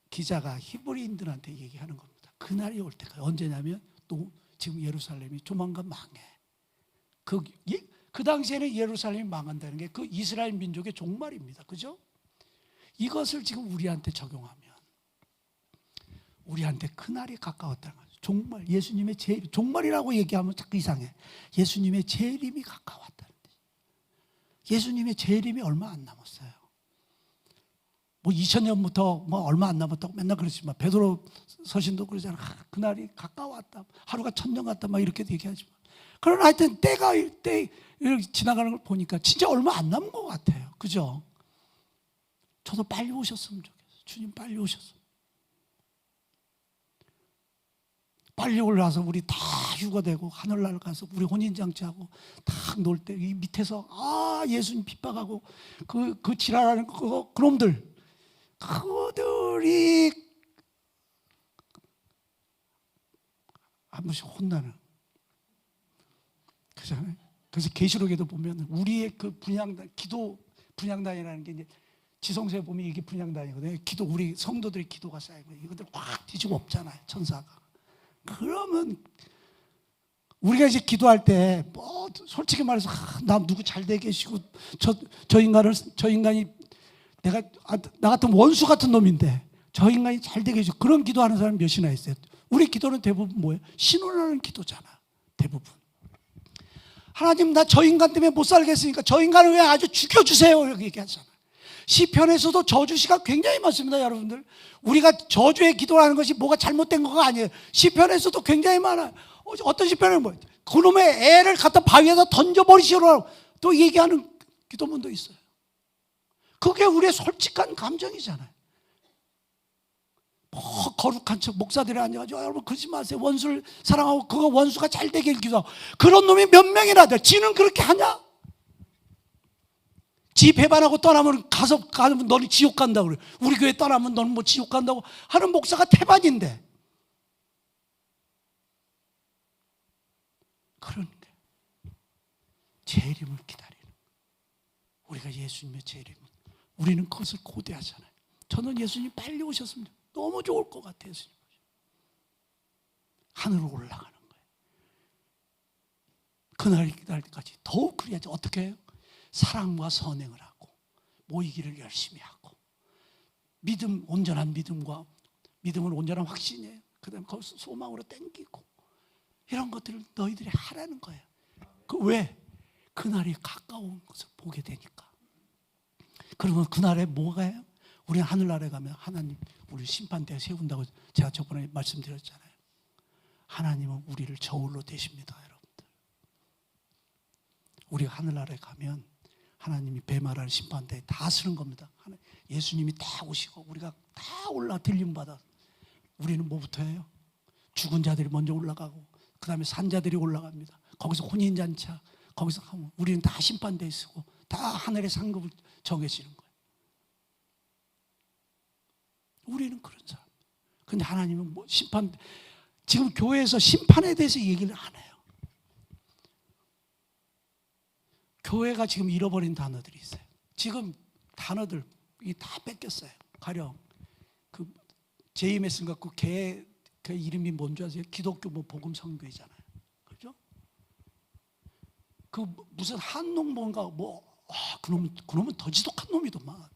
기자가 히브리인들한테 얘기하는 겁니다. 그날이 올 때까지. 언제냐면 또 지금 예루살렘이 조만간 망해. 그 당시에는 예루살렘이 망한다는 게 그 이스라엘 민족의 종말입니다. 그죠? 이것을 지금 우리한테 적용하면 우리한테 그날이 가까웠다는 거죠. 종말, 예수님의 재림, 종말이라고 얘기하면 자꾸 이상해. 예수님의 재림이 가까웠다는 거죠. 예수님의 재림이 얼마 안 남았어요. 뭐 2000년부터 뭐 얼마 안 남았다고 맨날 그러지만 베드로 서신도 그러잖아. 그날이 가까웠다. 하루가 1000년 같다. 막 이렇게 얘기하지만 그러나 하여튼 때가 이렇게 지나가는 걸 보니까 진짜 얼마 안 남은 것 같아요. 그죠? 저도 빨리 오셨으면 좋겠어요. 주님 빨리 오셨으면. 빨리 올라와서 우리 다 휴가되고 하늘나라 가서 우리 혼인잔치하고 딱 놀 때 이 밑에서 예수님 핍박하고 그 지랄하는 그놈들 그들이 한 번씩 혼나는 그잖아요. 그래서 계시록에도 보면 우리의 그 분향단, 기도 분향단이라는 게 이제 지성서에 보면 이게 분향단이거든요. 기도, 우리 성도들의 기도가 쌓이고 이것들 확 뒤지고 없잖아요. 천사가. 그러면 우리가 이제 기도할 때 뭐 솔직히 말해서 나 누구 잘 되게 계시고 저 인간이 나 같은 원수 같은 놈인데 저 인간이 잘 되게 해주고 그런 기도하는 사람 몇이나 있어요. 우리 기도는 대부분 뭐예요? 신원하는 기도잖아. 대부분. 하나님 나 저 인간 때문에 못 살겠으니까 저 인간을 왜 아주 죽여주세요 이렇게 얘기하잖아. 시편에서도 저주시가 굉장히 많습니다. 여러분들 우리가 저주에 기도하는 것이 뭐가 잘못된 거가 아니에요. 시편에서도 굉장히 많아요. 어떤 시편은 뭐예요? 그놈의 애를 갖다 바위에다 던져버리시라고 또 얘기하는 기도문도 있어요. 그게 우리의 솔직한 감정이잖아요. 뭐 거룩한 척 목사들이 앉아가지고 여러분 그러지 마세요. 원수를 사랑하고 그거 원수가 잘 되길 기도하고 그런 놈이 몇 명이나 돼. 지는 그렇게 하냐? 지 배반하고 떠나면 가면 너는 지옥 간다고 그래. 우리 교회 떠나면 너는 뭐 지옥 간다고 하는 목사가 태반인데. 그런데 재림을 기다리는 우리가 예수님의 재림은 우리는 그것을 고대하잖아요. 저는 예수님 빨리 오셨으면 너무 좋을 것 같아요. 예수님. 하늘로 올라가는 거예요. 그날이 기다릴 때까지 더욱 그래야지. 어떻게 해요? 사랑과 선행을 하고 모이기를 열심히 하고 믿음, 온전한 믿음과 믿음은 온전한 확신이에요. 그 다음에 거기서 소망으로 땡기고 이런 것들을 너희들이 하라는 거예요. 왜? 그날이 가까운 것을 보게 되니까. 그러면 그날에 뭐가 해요? 우리는 하늘나라에 가면 하나님 우리 심판대에 세운다고 제가 저번에 말씀드렸잖아요. 하나님은 우리를 저울로 대십니다. 여러분들 우리가 하늘나라에 가면 하나님이 뱀알을 심판대에 다 쓰는 겁니다. 예수님이 다 오시고 우리가 다 올라 들림받아. 우리는 뭐부터 해요? 죽은 자들이 먼저 올라가고 그 다음에 산자들이 올라갑니다. 거기서 혼인잔치 거기서 하면 우리는 다 심판대에 쓰고 다 하늘의 상급을 정해지는 거예요. 우리는 그런 사람. 근데 하나님은 뭐 심판, 지금 교회에서 심판에 대해서 얘기를 안 해요. 교회가 지금 잃어버린 단어들이 있어요. 지금 단어들 다 뺏겼어요. 가령 그 JMS 갖고 그 이름이 뭔지 아세요? 기독교 뭐 복음 선교회잖아요. 그죠? 그 무슨 한농뭔가 그놈은 더 지독한 놈이더만.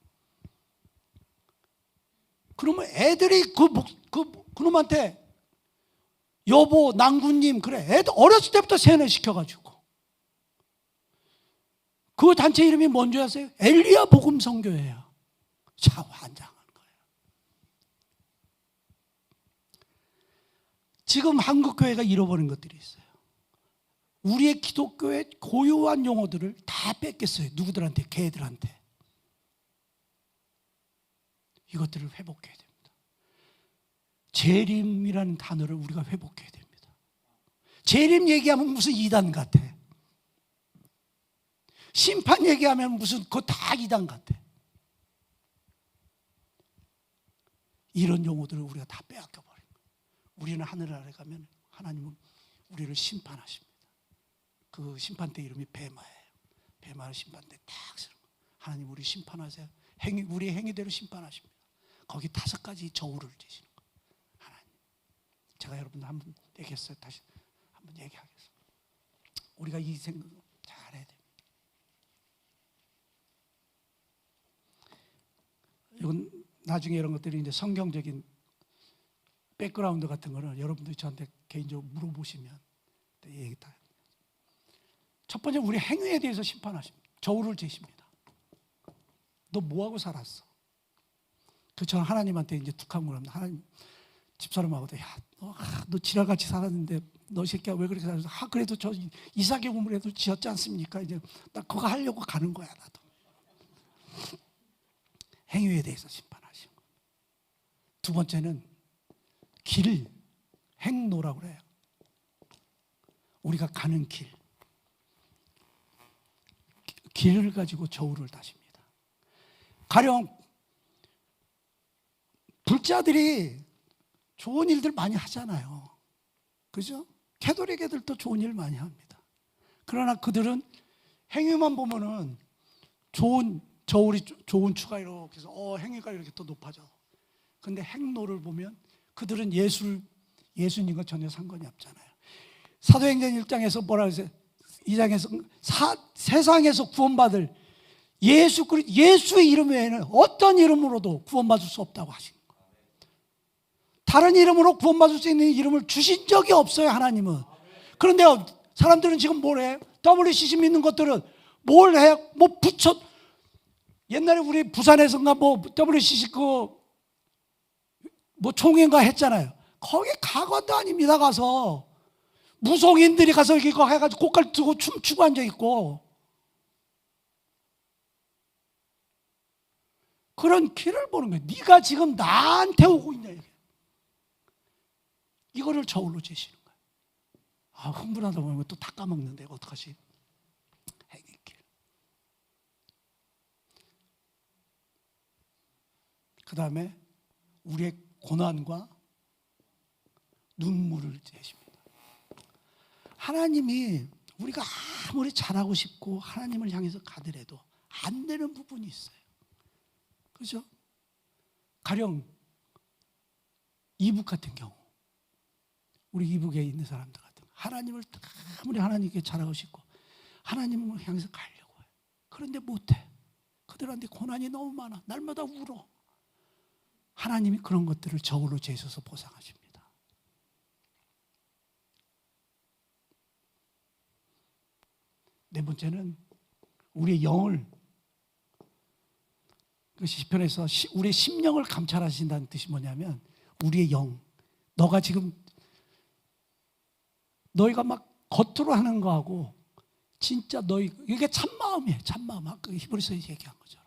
그러면 애들이 그놈한테 여보, 낭구님, 그래. 애들 어렸을 때부터 세뇌시켜가지고. 그 단체 이름이 뭔지 아세요? 엘리야 복음 선교회예요. 참 환장한 거예요. 지금 한국교회가 잃어버린 것들이 있어요. 우리의 기독교의 고유한 용어들을 다 뺏겼어요. 누구들한테? 걔들한테. 이것들을 회복해야 됩니다. 재림이라는 단어를 우리가 회복해야 됩니다. 재림 얘기하면 무슨 이단 같아. 심판 얘기하면 무슨 그거 다 이단 같아. 이런 용어들을 우리가 다 빼앗겨버린 거예요. 우리는 하늘나라에 가면 하나님은 우리를 심판하십니다. 그 심판대 이름이 뱀아예요. 뱀아를 심판대 딱 쓰는 거예요. 하나님 우리 심판하세요. 우리의 행위대로 심판하십니다. 거기 5가지 저울을 지시는 거예요. 하나님. 제가 여러분들 한번 얘기했어요. 다시 한번 얘기하겠습니다. 우리가 이 생각 잘해야 됩니다. 이건 나중에 이런 것들이 이제 성경적인 백그라운드 같은 거는 여러분들이 저한테 개인적으로 물어보시면 얘기 다. 첫 번째, 우리 행위에 대해서 심판하십니다. 저울을 재십니다. 너 뭐하고 살았어? 그 저는 하나님한테 이제 툭하고 그럽니다. 하나님, 집사람하고도 야, 너 지랄같이 살았는데 너 새끼야 왜 그렇게 살았어? 그래도 저 이삭의 우물에도 지었지 않습니까? 이제 나 그거 하려고 가는 거야 나도. 행위에 대해서 심판하시고. 두 번째는 길, 행로라고 그래요. 우리가 가는 길을 가지고 저울을 다십니다. 가령 불자들이 좋은 일들 많이 하잖아요. 그죠? 캐톨릭 애들도 좋은 일 많이 합니다. 그러나 그들은 행위만 보면은 좋은 저울이 좋은 추가 이렇게 해서 행위가 이렇게 또 높아져. 근데 행로를 보면 그들은 예수님과 전혀 상관이 없잖아요. 사도행전 1장에서 뭐라 그러세요? 2장에서 세상에서 구원받을 예수의 이름 외에는 어떤 이름으로도 구원받을 수 없다고 하신 거예요. 다른 이름으로 구원받을 수 있는 이름을 주신 적이 없어요, 하나님은. 그런데 사람들은 지금 뭘 해? WCC 믿는 것들은 뭘 해? 뭐 붙여. 옛날에 우리 부산에서인가 뭐 WCC 뭐 총회인가 했잖아요. 거기 가관도 아닙니다. 가서 무속인들이 가서 이거 해가지고 고깔 들고 춤추고 앉아 있고, 그런 길을 보는 거예요. 네가 지금 나한테 오고 있냐 이게. 이거를 저울로 재시는 거예요. 흥분하다 보면 또 다 까먹는데 어떡하지? 행위길. 그 다음에 우리의 고난과 눈물을 재십니다. 하나님이 우리가 아무리 잘하고 싶고 하나님을 향해서 가더라도 안 되는 부분이 있어요. 그죠? 가령 이북 같은 경우, 우리 이북에 있는 사람들 같은 경우 하나님을 아무리 하나님께 잘하고 싶고 하나님을 향해서 가려고 해요. 그런데 못해. 그들한테 고난이 너무 많아. 날마다 울어. 하나님이 그런 것들을 저울로 재셔서 보상하십니다. 네 번째는 우리의 영을, 그 시편에서 우리의 심령을 감찰하신다는 뜻이 뭐냐면, 우리의 영, 너가 지금 너희가 막 겉으로 하는 거하고 진짜 너희, 이게 참마음이에요. 참마음. 아까 히브리서에 얘기한 것처럼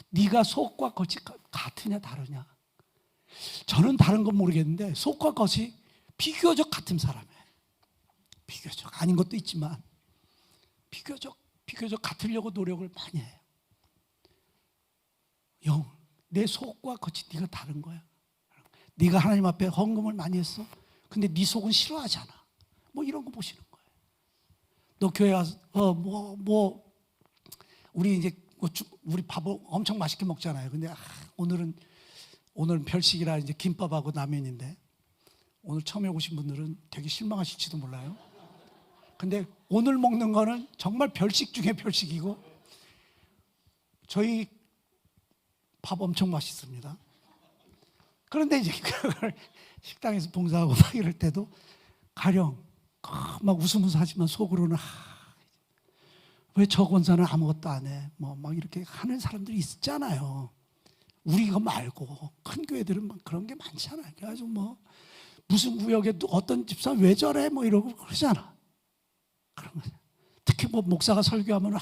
네가 속과 겉이 같으냐 다르냐. 저는 다른 건 모르겠는데 속과 겉이 비교적 같은 사람이에요. 비교적 아닌 것도 있지만 비교적 같으려고 노력을 많이 해요. 영, 내 속과 겉이 네가 다른 거야. 네가 하나님 앞에 헌금을 많이 했어. 근데 네 속은 싫어하잖아. 뭐 이런 거 보시는 거예요. 너 교회 와서 우리 이제 우리 밥을 엄청 맛있게 먹잖아요. 근데 오늘은 별식이라 이제 김밥하고 라면인데 오늘 처음에 오신 분들은 되게 실망하실지도 몰라요. 근데 오늘 먹는 거는 정말 별식 중에 별식이고, 저희 밥 엄청 맛있습니다. 그런데 이제 그걸 식당에서 봉사하고 막 이럴 때도 가령 막 웃으면서 하지만 속으로는 왜 저 권사는 아무것도 안 해? 뭐 막 이렇게 하는 사람들이 있잖아요. 우리가 말고 큰 교회들은 막 그런 게 많잖아요. 그래가지고 뭐 무슨 구역에 어떤 집사 왜 저래? 뭐 이러고 그러잖아. 그런 거죠. 특히 뭐 목사가 설교하면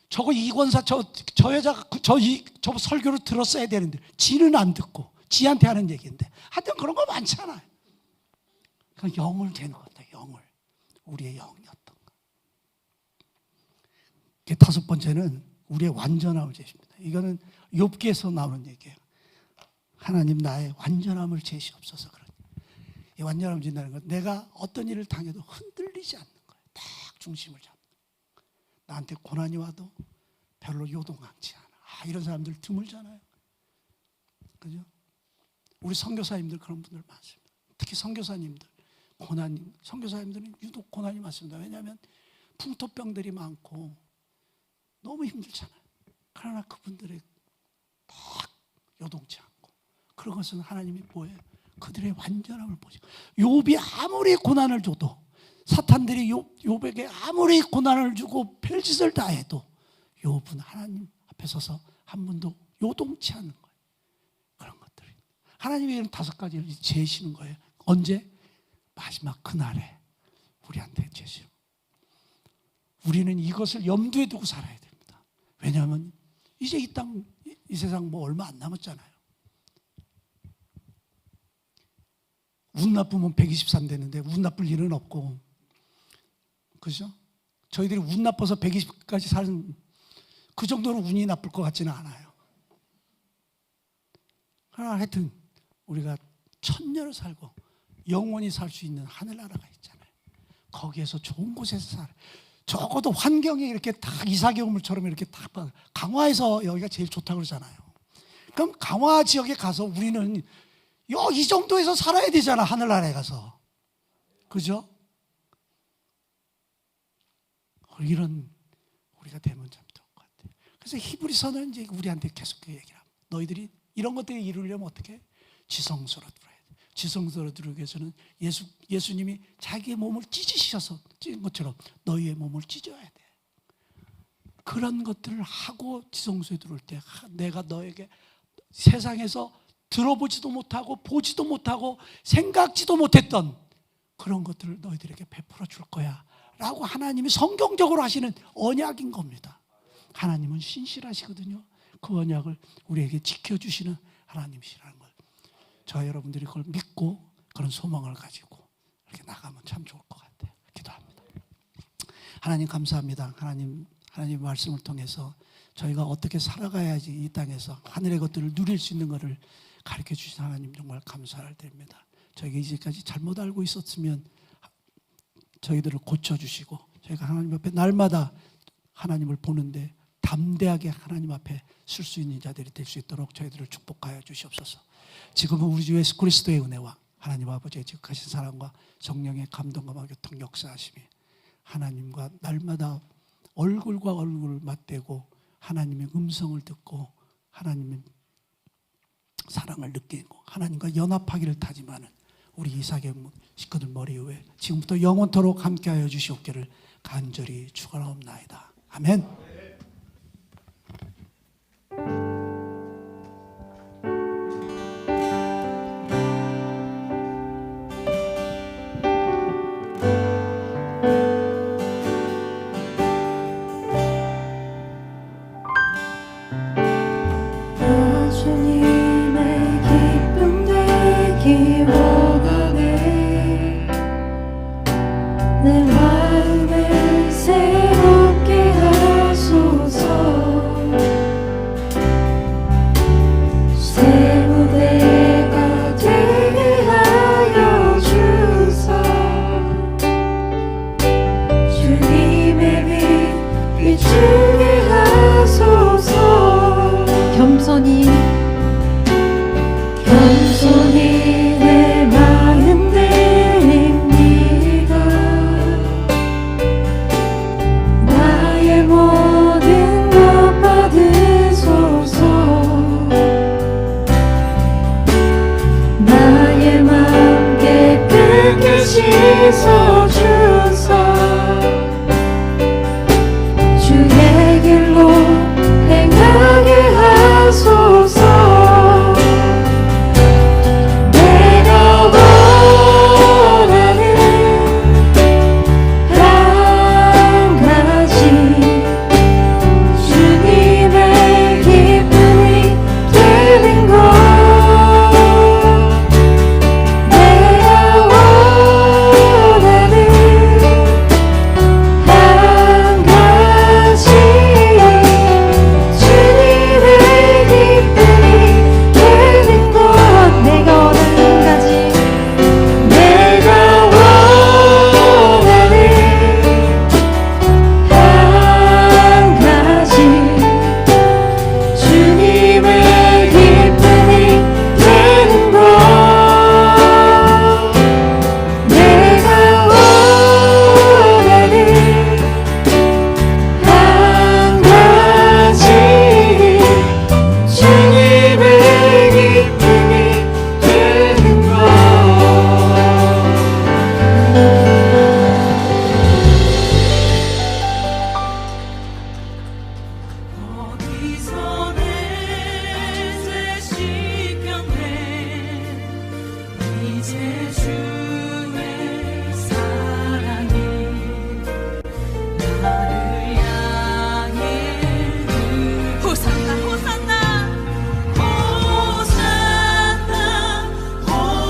저거 이 권사 저 여자가 저 설교를 들었어야 되는데 지는 안 듣고 지한테 하는 얘기인데 하여튼 그런 거 많잖아요. 그 영을 재는 겁니다. 영을. 우리의 영이었던 거. 다섯 번째는 우리의 완전함을 재십니다. 이거는 욥기에서 나오는 얘기예요. 하나님 나의 완전함을 재시옵소서. 그런 이 완전함을 준다는 건 내가 어떤 일을 당해도 흔들리지 않는 거예요. 딱 중심을 잡는 거예요. 나한테 고난이 와도 별로 요동하지 않아. 이런 사람들 드물잖아요. 그죠? 우리 선교사님들 그런 분들 많습니다. 특히 선교사님들 선교사님들은 유독 고난이 많습니다. 왜냐하면 풍토병들이 많고 너무 힘들잖아요. 그러나 그분들의 딱 요동치 않고. 그런 것은 하나님이 뭐예요? 그들의 완전함을 보시고. 욥이 아무리 고난을 줘도, 사탄들이 욥에게 아무리 고난을 주고 별짓을 다 해도 욥은 하나님 앞에 서서 한 번도 요동치 않는 거예요. 그런 것들이 하나님이 이런 5가지를 제시는 거예요. 언제? 마지막 그날에 우리한테 제시는. 우리는 이것을 염두에 두고 살아야 됩니다. 왜냐하면 이제 이 땅, 이 세상 뭐 얼마 안 남았잖아요. 운 나쁘면 123 되는데 운 나쁠 일은 없고, 그죠? 저희들이 운 나빠서 120까지 사는 그 정도로 운이 나쁠 것 같지는 않아요. 그러나 하여튼 우리가 천년을 살고 영원히 살 수 있는 하늘나라가 있잖아요. 거기에서 좋은 곳에서 살아요. 적어도 환경이 이렇게 딱 이삭여우물처럼 이렇게 딱 강화해서 여기가 제일 좋다고 그러잖아요. 그럼 강화 지역에 가서 우리는 이 정도에서 살아야 되잖아, 하늘나라에 가서. 그죠? 이런 우리가 되면 참 좋을 것 같아요. 그래서 히브리서는 이제 우리한테 계속 그 얘기를 합니다. 너희들이 이런 것들을 이루려면 어떻게 해? 지성소로 들어야 돼. 지성소로 들어오기 위해서는 예수님이 자기의 몸을 찢으셔서 찢은 것처럼 너희의 몸을 찢어야 돼. 그런 것들을 하고 지성소에 들어올 때 내가 너에게 세상에서 들어보지도 못하고 보지도 못하고 생각지도 못했던 그런 것들을 너희들에게 베풀어 줄 거야 라고 하나님이 성경적으로 하시는 언약인 겁니다. 하나님은 신실하시거든요. 그 언약을 우리에게 지켜주시는 하나님이시라는 걸, 저와 여러분들이 그걸 믿고 그런 소망을 가지고 이렇게 나가면 참 좋을 것 같아요. 기도합니다. 하나님 감사합니다. 하나님 말씀을 통해서 저희가 어떻게 살아가야지 이 땅에서 하늘의 것들을 누릴 수 있는 것을 가르쳐 주신 하나님 정말 감사를 드립니다. 저희가 이제까지 잘못 알고 있었으면 저희들을 고쳐주시고 저희가 하나님 앞에 날마다 하나님을 보는데 담대하게 하나님 앞에 설 수 있는 자들이 될 수 있도록 저희들을 축복하여 주시옵소서. 지금은 우리 주 예수 그리스도의 은혜와 하나님 아버지의 지극하신 사랑과 성령의 감동과 교통 역사하심이 하나님과 날마다 얼굴과 얼굴을 맞대고 하나님의 음성을 듣고 하나님의 사랑을 느끼고 하나님과 연합하기를 다짐하는 우리 이삭의 식구들 머리 위에 지금부터 영원토록 함께하여 주시옵기를 간절히 축원하옵나이다. 아멘. 주님의 기쁨 되기 원하네. 내 마음을 새롭게 하소서. 새 무대가 되게 하여 주사. 주님의 빛 비추게 하소서. 겸손히 내 마음 드립니다. 나의 모든 것 받으소서. 나의 마음 깨끗게 씻어